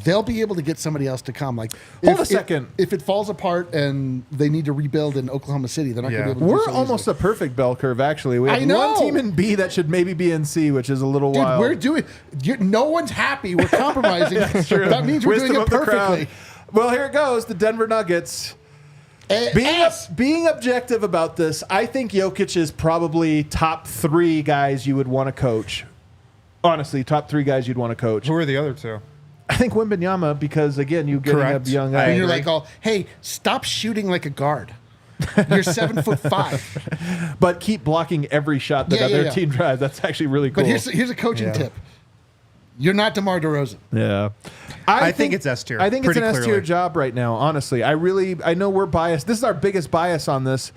they'll be able to get somebody else to come. Like, Hold a second. If it falls apart and they need to rebuild in Oklahoma City, they're not going to be able to. We're do so almost easily. a perfect bell curve, actually. We have I know. one team in B that should maybe be in C, which is a little Dude, wild. we're doing. No one's happy. We're compromising. That means we're Wisdom doing of it the crowd. perfectly. Well, here it goes. The Denver Nuggets. S. Being objective about this, I think Jokic is probably top 3 guys you would want to coach. Honestly, top 3 guys you'd want to coach. Who are the other two? I think Wembanyama because again, you get a Correct. young I guy. And you're agree. like, oh, hey, stop shooting like a guard. You're 7'5". but keep blocking every shot that Yeah, yeah, other yeah. team drives. That's actually really cool. But here's a coaching Yeah. tip. You're not DeMar DeRozan. Yeah. I think it's S tier. I think it's pretty an S tier clearly. job right now, honestly. I know we're biased. This is our biggest bias on this.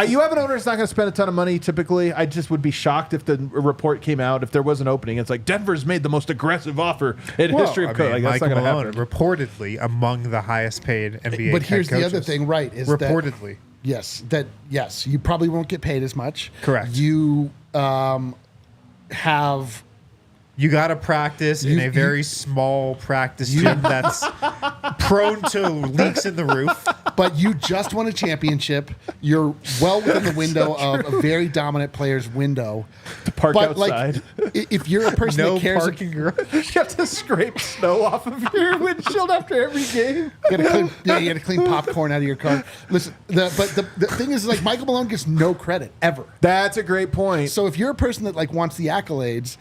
You have an owner that's not going to spend a ton of money typically. I just would be shocked if the report came out, if there was an opening. It's like Denver's made the most aggressive offer in history of coach. Like, that's not Michael going to Malone, happen. reportedly among the highest paid NBA But here's head the other coaches. thing, right? Is Reportedly. Yes, you probably won't get paid as much. Correct. You have. You got to practice in a very small practice gym that's prone to leaks in the roof. But you just won a championship. You're well within the window of a very dominant player's window. To park But outside. if you're a person No that cares, parking garage. You have to scrape snow off of your windshield after every game. you got to clean popcorn out of your car. Listen, the thing is, like, Michael Malone gets no credit ever. That's a great point. So if you're a person that like wants the accolades,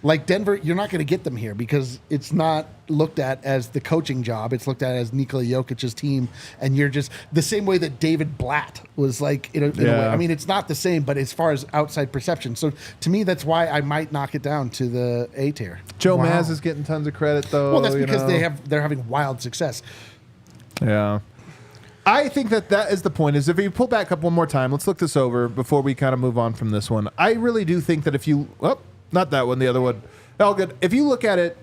like Denver, you're not going to get them here because it's not looked at as the coaching job. It's looked at as Nikola Jokic's team, and you're just the same way that David Blatt was like in a way. I mean, it's not the same, but as far as outside perception. So to me, that's why I might knock it down to the A tier. Joe Maz is getting tons of credit, though. Well, that's because they're having wild success. Yeah. I think that is the point, is if you pull back up one more time, let's look this over before we kind of move on from this one. I really do think that if you, not that one, the other one, all good. If you look at it,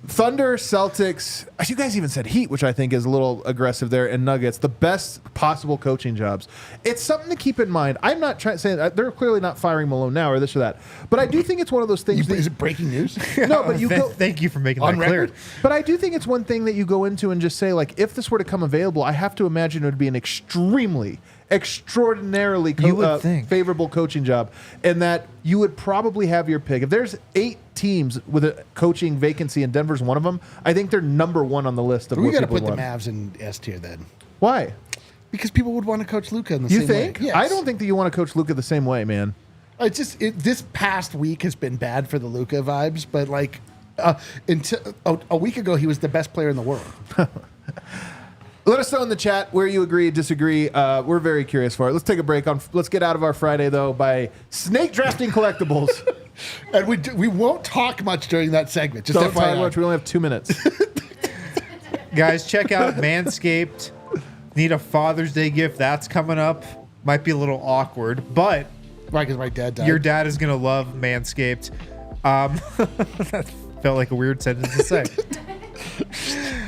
Thunder, Celtics, you guys even said Heat, which I think is a little aggressive there, and Nuggets, the best possible coaching jobs. It's something to keep in mind. I'm not trying to say that they're clearly not firing Malone now or this or that, but I do think it's one of those things. Is it breaking news? No, but you go. Thank you for making On that clear. record? But I do think it's one thing that you go into and just say, like, if this were to come available, I have to imagine it would be an extraordinarily You would think. favorable coaching job, and that you would probably have your pick. If there's 8 teams with a coaching vacancy and Denver's one of them, I think they're number one on the list of We what got to people put the want. Mavs in S tier then, Why? because people would want to coach Luka in the You same think? way. Yes. I don't think that you want to coach Luka the same way, man. It's just this past week has been bad for the Luka vibes, but like until a week ago, he was the best player in the world. Let us know in the chat where you agree, disagree. We're very curious for it. Let's take a break. Let's get out of our Friday, though, by snake drafting collectibles. And we won't talk much during that segment. Just Don't talk FYI. much. We only have 2 minutes. Guys, check out Manscaped. Need a Father's Day gift. That's coming up. Might be a little awkward, but Right, because my dad died. your dad is going to love Manscaped. That felt like a weird sentence to say.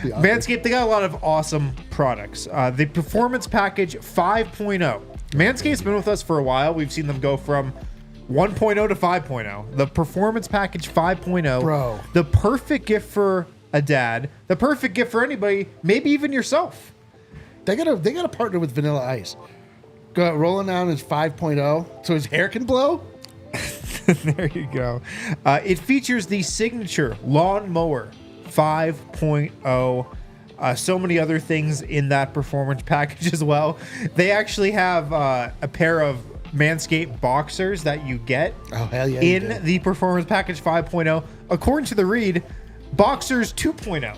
Manscaped, they got a lot of awesome products. The Performance Package 5.0. Manscaped's been with us for a while. We've seen them go from 1.0 to 5.0. The Performance Package 5.0. Bro. The perfect gift for a dad. The perfect gift for anybody, maybe even yourself. They got to partner with Vanilla Ice. Go rolling down his 5.0 so his hair can blow. There you go. It features the signature lawnmower 5.0. So many other things in that performance package as well. They actually have a pair of Manscaped boxers that you get Oh, hell yeah. you do. in the performance package 5.0. According to the read, boxers 2.0.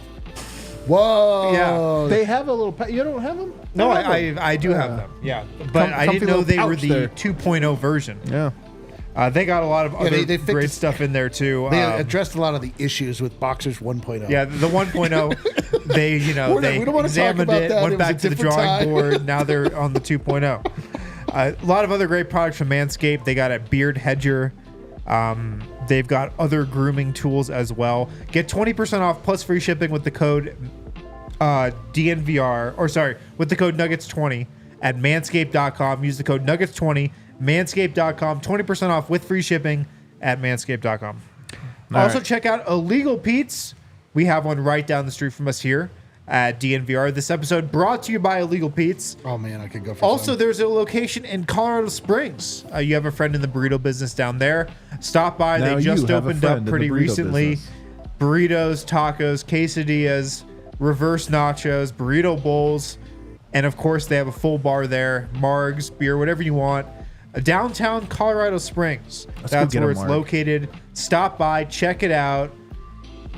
Whoa. Yeah. They have a little. You don't have them? No, They have them. I do have them. Yeah, but I comfy didn't know little they were pouch the there. 2.0 version. Yeah. They got a lot of other they fixed great it. stuff in there too. They addressed a lot of the issues with Boxers 1.0. Yeah, the 1.0, they We don't they wanna talk examined about it, that. went It was back a to the different drawing time. board. Now they're on the 2.0. A lot of other great products from Manscaped. They got a beard hedger. They've got other grooming tools as well. Get 20% off plus free shipping with the code DNVR, with the code Nuggets20 at manscaped.com. Use the code Nuggets20, manscaped.com. 20% off with free shipping at manscaped.com. Also, right. check out Illegal Pete's. We have one right down the street from us here at DNVR. This episode brought to you by Illegal Pete's. Oh, man, I could go for Also, some. there's a location in Colorado Springs. You have a friend in the burrito business down there. Stop by. Now They just you have a opened friend up in the pretty burrito recently. business. Burritos, tacos, quesadillas, reverse nachos, burrito bowls, and of course they have a full bar there. Margs, beer, whatever you want. Downtown Colorado Springs. Let's That's go get where a it's marg. located. Stop by, check it out.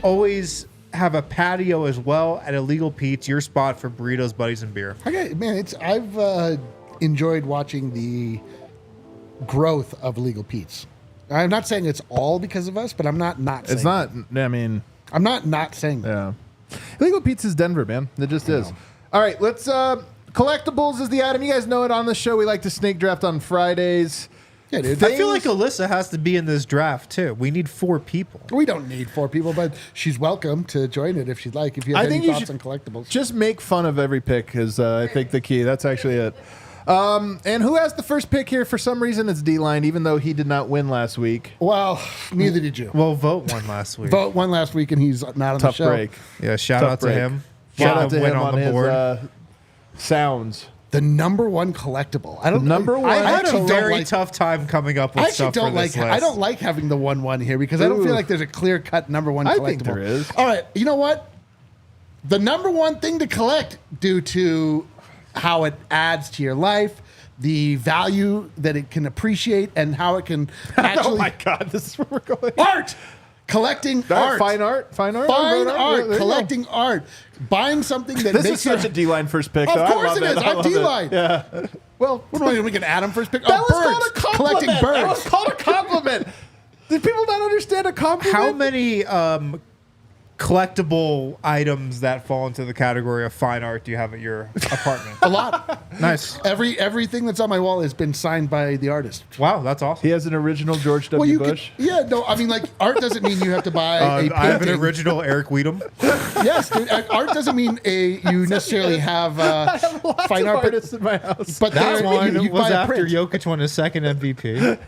Always have a patio as well at Illegal Pete's, your spot for burritos, buddies, and beer. Okay, man, I've enjoyed watching the growth of Illegal Pete's. I'm not saying it's all because of us, but I'm not saying It's not. I mean, I'm not saying that. Yeah. Illegal Pizza's Denver, man. It just is. All right, let's collectibles is the item. You guys know it on the show. We like to snake draft on Fridays. Yeah, dude. I feel like Alyssa has to be in this draft too. We need 4 people. We don't need 4 people, but she's welcome to join it if she'd like. If you have any thoughts on collectibles, just make fun of every pick is I think the key. That's actually it. And who has the first pick here? For some reason, it's D-Line, even though he did not win last week. Well, neither did you. Well, Vote won last week. Vote won last week, and he's not on the Tough show. break. Yeah, shout Tough out break. to him. Shout out to Win him on the board. his sounds. The number 1 collectible. I don't Number one. I had actually a don't very like- tough time coming up with I actually stuff don't for like. this list. I don't like having the 1-1 here because I don't Ooh. feel like there's a clear cut number 1 collectible. I think there is. All right, you know what? The number 1 thing to collect, due to how it adds to your life, the value that it can appreciate, and how it can actually Oh my God, this is where we're going. art. Collecting art. Fine art. Fine art. Fine There art. you go. Collecting art. Buying something that This makes is such your- a D-Line first pick. Of though. I course love it is. I I'm love it. D-line. Yeah. Well, What do we get Adam first pick? that Oh, was birds. called a compliment. Collecting birds. That was called a compliment. Did people not understand a compliment? How many collectible items that fall into the category of fine art do you have at your apartment? A lot. Nice. Everything that's on my wall has been signed by the artist. Wow, that's awesome. He has an original George W. Well, you Bush. could, yeah, no, I mean, like, art doesn't mean you have to buy a painting. I have an original Eric Weedham. Yes, dude, art doesn't mean you necessarily have, Lots fine of art, but- artists in my house. but That there- one you was buy a after print. Jokic won his second MVP.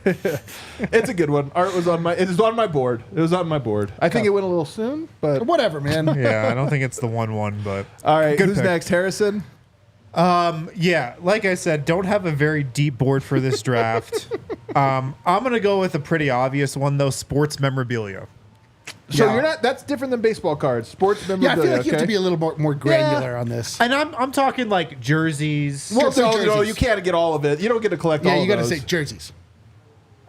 It's a good one. Art was on my. It was on my board. It was on my board. I think it went a little soon, but Whatever, man. Yeah, I don't think it's the 1-1, but all right. Good Who's pick. next? Harrison. yeah, like I said, don't have a very deep board for this draft. I'm gonna go with a pretty obvious one though: sports memorabilia. So Yeah. you're not. That's different than baseball cards. Sports Yeah, I memorabilia. feel like you have to be a little more granular Yeah. on this. And I'm talking like jerseys. Well, Let's say no, jerseys. you can't get all of it. You don't get to collect all Yeah, of you got to those. say jerseys.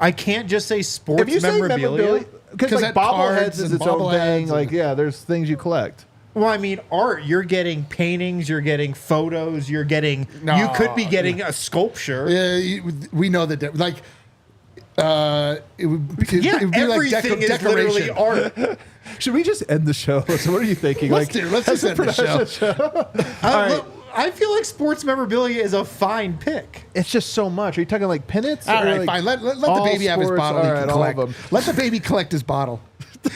I can't just say sports If you say memorabilia. memorabilia, because 'Cause like that cards bobbleheads is and its own thing. bobbleheads Like, and- yeah, there's things you collect. Well, I mean, art. You're getting paintings. You're getting photos. You're getting. No, you could be getting a sculpture. Yeah, we know that. Like, it would be everything is literally decoration. art. Should we just end the show? So what are you thinking? Let's just end the show. Look, I feel like sports memorabilia is a fine pick. It's just so much. Are you talking like pennants? All or right, like fine. Let the all baby have his sports? bottle. All He right, can all of collect. them. Let the baby collect his bottle.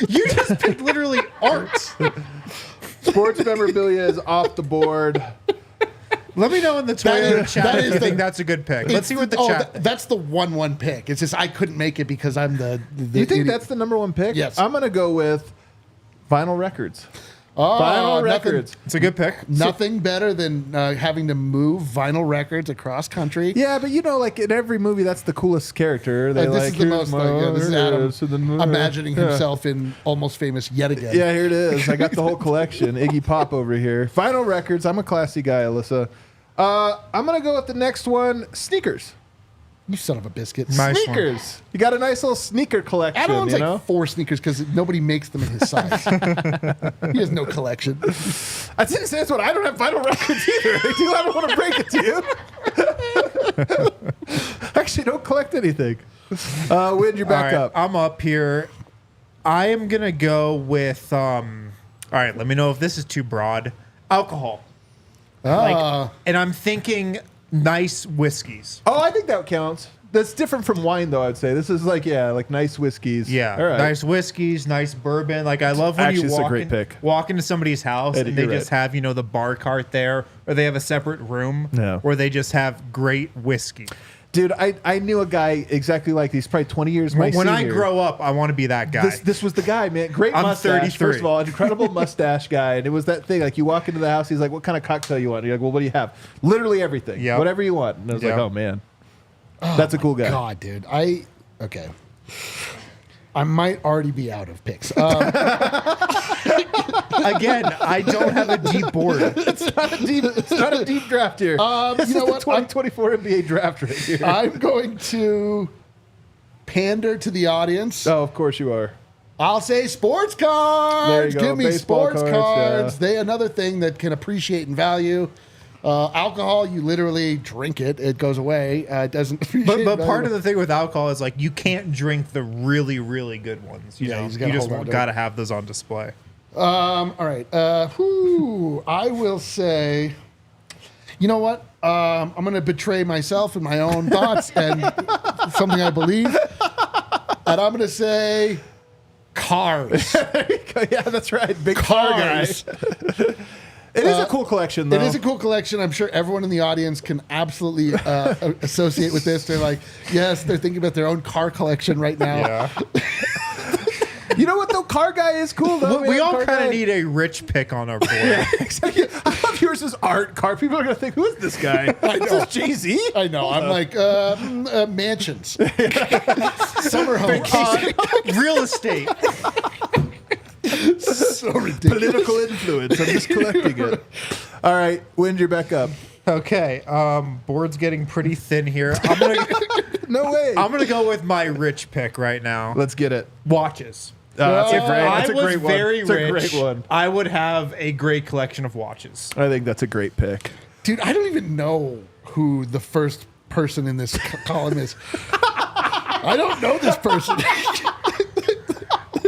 You just picked literally art. Sports memorabilia is off the board. Let me know in the Twitter is- chat that if is you the- think that's a good pick. Let's see what the chat. That's the 1-1 pick. It's just I couldn't make it because I'm the You think idiot. that's the number one pick? Yes. I'm gonna go with vinyl records. Oh, Vinyl nothing- records. It's a good pick. Nothing better than having to move vinyl records across country. Yeah, but you know, like in every movie, that's the coolest character. They This like is the here's most. my- Like, this is here it Adam is, and then- imagining Yeah. himself in Almost Famous yet again. Yeah, here it is. I got the whole collection. Iggy Pop over here. Vinyl records. I'm a classy guy, Alyssa. I'm gonna go with the next one. Sneakers. You son of a biscuit. Nice one. Sneakers. You got a nice little sneaker collection. Adam owns you like know? 4 sneakers because nobody makes them in his size. He has no collection. I didn't say that's what I don't have vinyl records either. I don't want to break it to you. Actually, don't collect anything. Win, you're back All right, up. I'm up here. I am gonna go with. All right, let me know if this is too broad. Alcohol. And I'm thinking nice whiskeys. Oh, I think that counts. That's different from wine, though. I'd say this is like like nice whiskeys. Yeah, All right. nice whiskeys, nice bourbon. Like I love when Actually, you it's a walk, great pick. walk into somebody's house Eddie, and they you're just right. have the bar cart there, or they have a separate room Yeah. where they just have great whiskey. Dude, I knew a guy exactly like these. Probably 20 years my When I senior. grow up, I want to be that guy. This was the guy, man. Great I'm mustache. 33. First of all, an incredible mustache guy. And it was that thing. Like, you walk into the house, he's like, what kind of cocktail you want? You're like, well, what do you have? Literally everything. Yep. Whatever you want. And I was like, Yep. oh, man. That's a cool guy. God, dude. Okay. I might already be out of picks. Again, I don't have a deep board. It's not a deep draft here. This you know is what? the 2024 NBA draft right here. I'm going to pander to the audience. Oh, of course you are. I'll say sports cards. There you go. Give me Baseball sports cards, cards. yeah. They another thing that can appreciate and value. Alcohol, you literally drink it; it goes away. It doesn't appreciate. But part of the thing with alcohol is like you can't drink the really, really good ones. You Yeah, know, you just gotta hold on to got to it. have those on display. All right. I will say, you know what? I'm going to betray myself and my own thoughts and something I believe. And I'm going to say cars. Yeah, that's right. Big car guy. Cars. It is a cool collection, though. It is a cool collection. I'm sure everyone in the audience can absolutely associate with this. They're like, yes, they're thinking about their own car collection right now. Yeah. You know what, though? Car guy is cool, though. We man. all Car kind guy. of need a rich pick on our board. Exactly. I love yours is art car. People are going to think, who is this guy? I know. Is this Jay-Z? I know. I'm like, mansions. Summer homes. Real estate. So ridiculous. Political influence. I'm just collecting it. All right, Wind, you're back up. Okay, board's getting pretty thin here. No way. I'm gonna go with my rich pick right now. Let's get it. Watches. That's If that's I was great one. very That's rich, a great one. I would have a great collection of watches. I think that's a great pick. Dude, I don't even know who the first person in this column is. I don't know this person.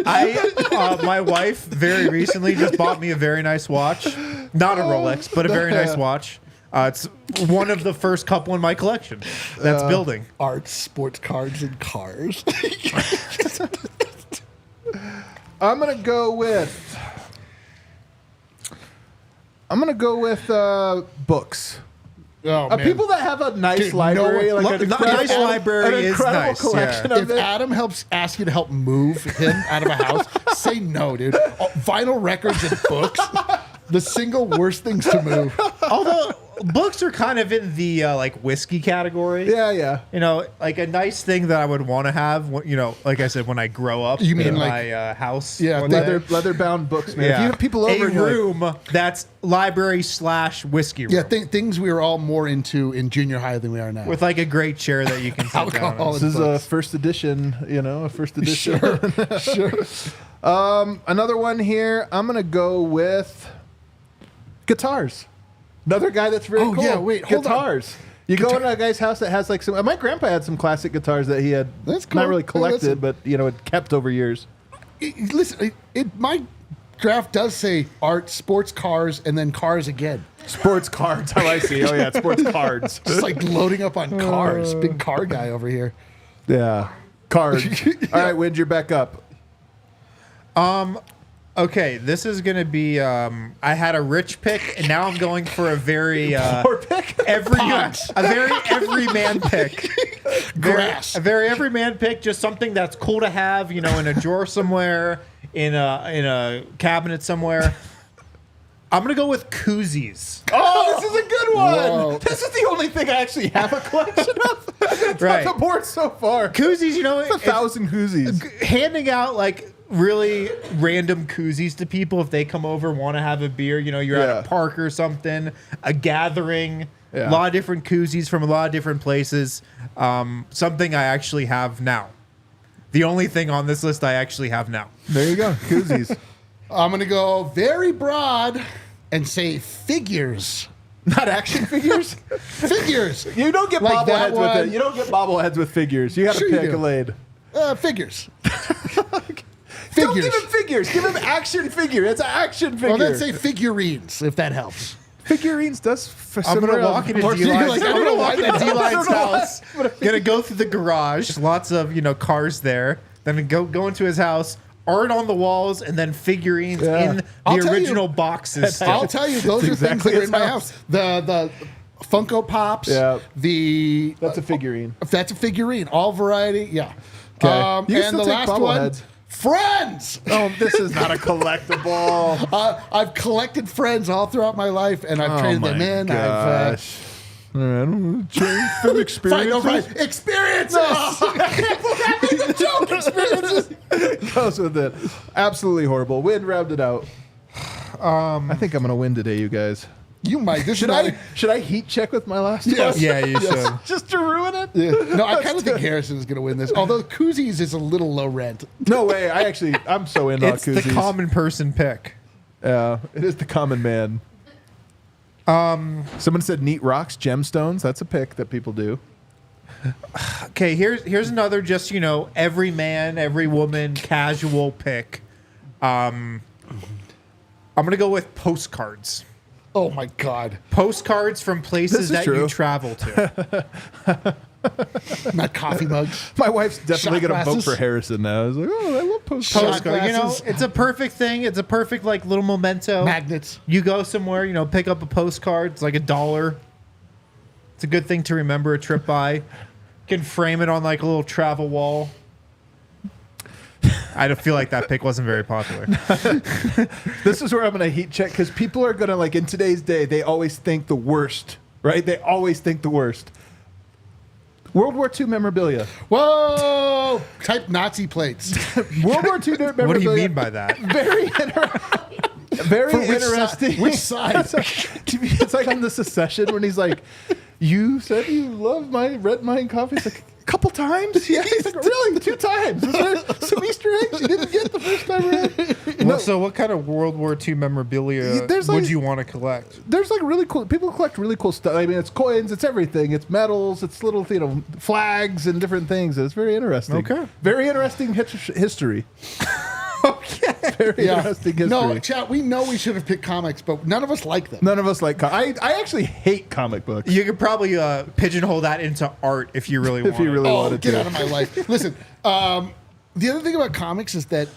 My wife very recently just bought me a very nice watch. Not a Rolex, but a very nice watch. It's one of the first couple in my collection that's building. Art, sports cards, and cars. I'm gonna go with books. Oh, man. People that have a nice Dude, library, no- like a nice library an is incredible nice, collection yeah. of If it. Adam ask you to help move him out of a house, say no, dude. Vinyl records and books, the single worst things to move. Although books are kind of in the like whiskey category. Yeah. You know, like a nice thing that I would want to have. You know, like I said, when I grow up, You mean in like- my house? Yeah, one day. Leather bound books, man. If Yeah. you have people over, a and you're like, room that's library / whiskey room. Yeah, things we were all more into in junior high than we are now. With like a great chair that you can sit down Alcohol. on. this is a books. first edition, a first edition. Sure. Another one here. I'm gonna go with guitars. Another guy that's really Oh, cool. yeah, wait, hold on. guitars. You go into a guy's house that has like some. My grandpa had some classic guitars that he had. That's cool. Not really Hey, collected, listen. but it kept over years. Listen, my draft does say art, sports cars, and then cars again. Sports cards. How I see. Oh yeah, it's sports cards. Just like loading up on cars. Big car guy over here. Yeah, cards. All right, Wind, you're back up. Okay, this is gonna be. I had a rich pick, and now I'm going for a very Poor pick. a very everyman pick. Grass. A very everyman pick, just something that's cool to have, in a drawer somewhere, in a cabinet somewhere. I'm gonna go with koozies. Oh, this is a good one. Whoa. This is the only thing I actually have a collection of. It's Right. on the board so far. Koozies, It's 1,000 koozies. handing out like really random koozies to people if they come over, want to have a beer. You're at Yeah. a park or something, a gathering. Yeah. A lot of different koozies from a lot of different places. Something I actually have now. The only thing on this list I actually have now. There you go, koozies. I'm going to go very broad and say figures. Not action figures. Figures. You don't get Like that bobbleheads with it. one. You don't get bobbleheads with figures. You got to Sure you pick do. a lane. Figures. Don't Figures. give him figures. Give him action figure. It's an action figure. Well, then say figurines, if that helps. figurines does for I'm similar. gonna walk into You're D-Line's. like, I I'm don't gonna know walk why into that- D-Line's I don't know why. house. Gonna go through the garage. Lots of cars there. Then go into his house. Art on the walls, and then figurines Yeah. in I'll the tell you- original boxes. Still. I'll tell you, those are exactly things that are in his my house. house. The Funko Pops. Yeah. The That's a figurine. That's a figurine. All variety. Yeah. Okay. You can And the still take last one, bobbleheads. Friends. Oh, this is not a collectible. I've collected Friends all throughout my life, and I've traded them in. Gosh. All right, I don't change from Fine, experience. no, fine. Experiences. Joke experiences. Goes with it. Absolutely horrible. Wind rounded out. I think I'm gonna win today, you guys. You might. This Should is I heat check with my last Yes. one? Yeah, you should. Just to ruin it? Yeah. No, I kind of think Harrison is going to win this. Although koozies is a little low rent. No way. I'm so into It's the koozies. common person pick. Yeah, it is the common man. Someone said neat rocks, gemstones. That's a pick that people do. Okay, here's another just every man, every woman casual pick. I'm going to go with postcards. Oh my God. Postcards from places This is that true. you travel to. Not coffee mugs. My wife's definitely Shot going to vote glasses. for Harrison now. I was like, oh, I love postcards. Shot Postcard. You know, glasses. it's a perfect thing. It's a perfect like little memento. Magnets. You go somewhere, you know, pick up a postcard. It's like $1. It's a good thing to remember a trip by. You can frame it on like a little travel wall. I don't feel like that pick wasn't very popular. This is where I'm going to heat check because people are going to, like, in today's day, they always think the worst, right? They always think the worst. World War II memorabilia. Whoa! Type Nazi plates. World War II memorabilia. What do you mean by that? Very For which interesting. side? Which side? It's like on the Secession when he's like, "You said you love my red wine coffee." It's like, a couple times? Yeah. He's like, really? 2 times? Was there some Easter eggs you didn't get the first time around? Well, so what kind of World War II memorabilia There's would like- you want to collect? There's like really cool. People collect really cool stuff. I mean, it's coins, it's everything. It's medals, it's little, flags and different things. It's very interesting. Okay. Very interesting history. Okay. Very interesting history. No, chat, we know we should have picked comics, but none of us like them. None of us like. I actually hate comic books. You could probably pigeonhole that into art if you really want. If you really Oh, wanted get to. out of my life. Listen, the other thing about comics is that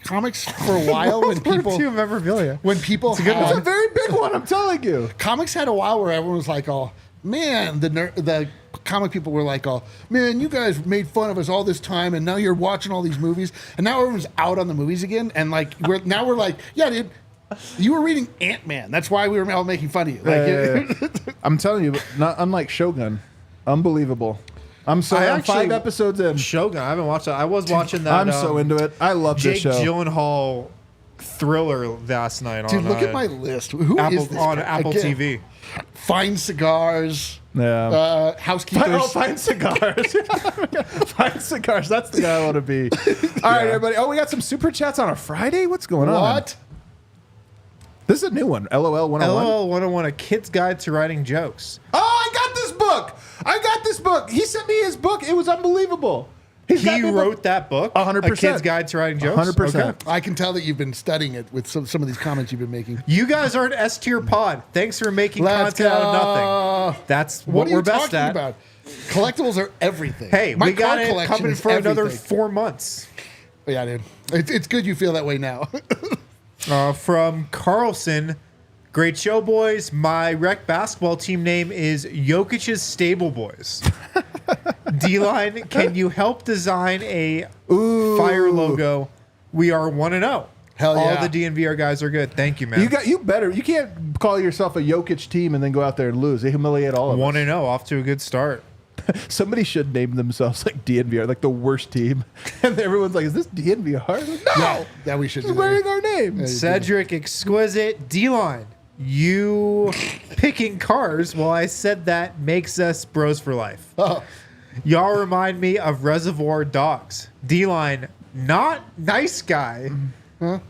comics for a while when people memorabilia. It's a very big one. I'm telling you. comics had a while where everyone was like, "Oh man," the comic people were like, "Oh man, you guys made fun of us all this time, and now you're watching all these movies, and now everyone's out on the movies again." And like we're like, "Yeah, dude, you were reading Ant-Man. That's why we were all making fun of you." Like, I'm telling you, not unlike Shogun, unbelievable. I'm 5 episodes in. Shogun. I haven't watched that. I was watching that. I'm so into it. I love this Jake show. Gyllenhaal thriller last night dude, on look at my list. Who is this on guy? Apple Again, TV. Fine cigars. Yeah. Housekeepers. Fine cigars. Fine cigars. That's the guy I want to be. All right, everybody. Oh, we got some super chats on a Friday? What's going on? What? This is a new one. LOL 101. LOL 101, a kid's guide to writing jokes. Oh, I got this book. He sent me his book. It was unbelievable. He wrote that book? 100%. A kid's guide to writing jokes? 100%. Okay. I can tell that you've been studying it with some of these comments you've been making. You guys are an S tier pod. Thanks for making Let's content out of go. nothing. That's What what are we're you best talking at. about? Collectibles are everything. Hey, My we got card it collection coming is for another everything. 4 months. Yeah, dude. It's good you feel that way now. From Carlson, great show, boys. My rec basketball team name is Jokic's Stable Boys. D-line, can you help design a fire logo? We are 1-0. Hell yeah. All the DNVR guys are good. Thank you, man. You can't call yourself a Jokic team and then go out there and lose. They humiliate all of us. 1-0, off to a good start. Somebody should name themselves like DNVR, like the worst team. And everyone's like, is this DNVR? Like, no. Yeah, we should It's do wearing that. our name. Cedric Exquisite, D-line. You picking cars while I said that makes us bros for life. Oh, Y'all remind me of Reservoir Dogs. D-line, not nice guy.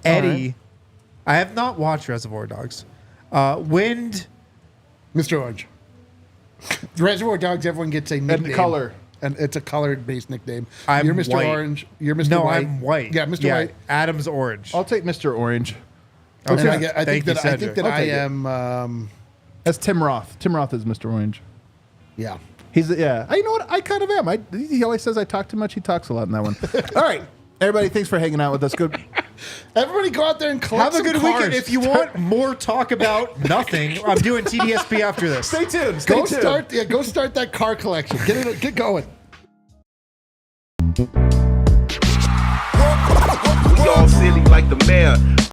Eddie. I have not watched Reservoir Dogs. Wind. Mr. Orange. Reservoir Dogs, everyone gets a nickname. And color. And it's a color-based nickname. I'm You're Mr. white. Orange. You're Mr. No, White. I'm white. Yeah, Mr. White. Adam's orange. I'll take Mr. Orange. Okay. Okay. I think Thank you, that Cedric. I I'll take it. am. That's Tim Roth. Tim Roth is Mr. Orange. Yeah. You know what? I kind of am. He always says I talk too much. He talks a lot in that one. All right. Everybody, thanks for hanging out with us. Good. Everybody go out there and collect Have a some good cars. weekend. If you want more talk about nothing, I'm doing TDSP after this. Stay tuned. Go start that car collection. Get going. We all silly like the mayor.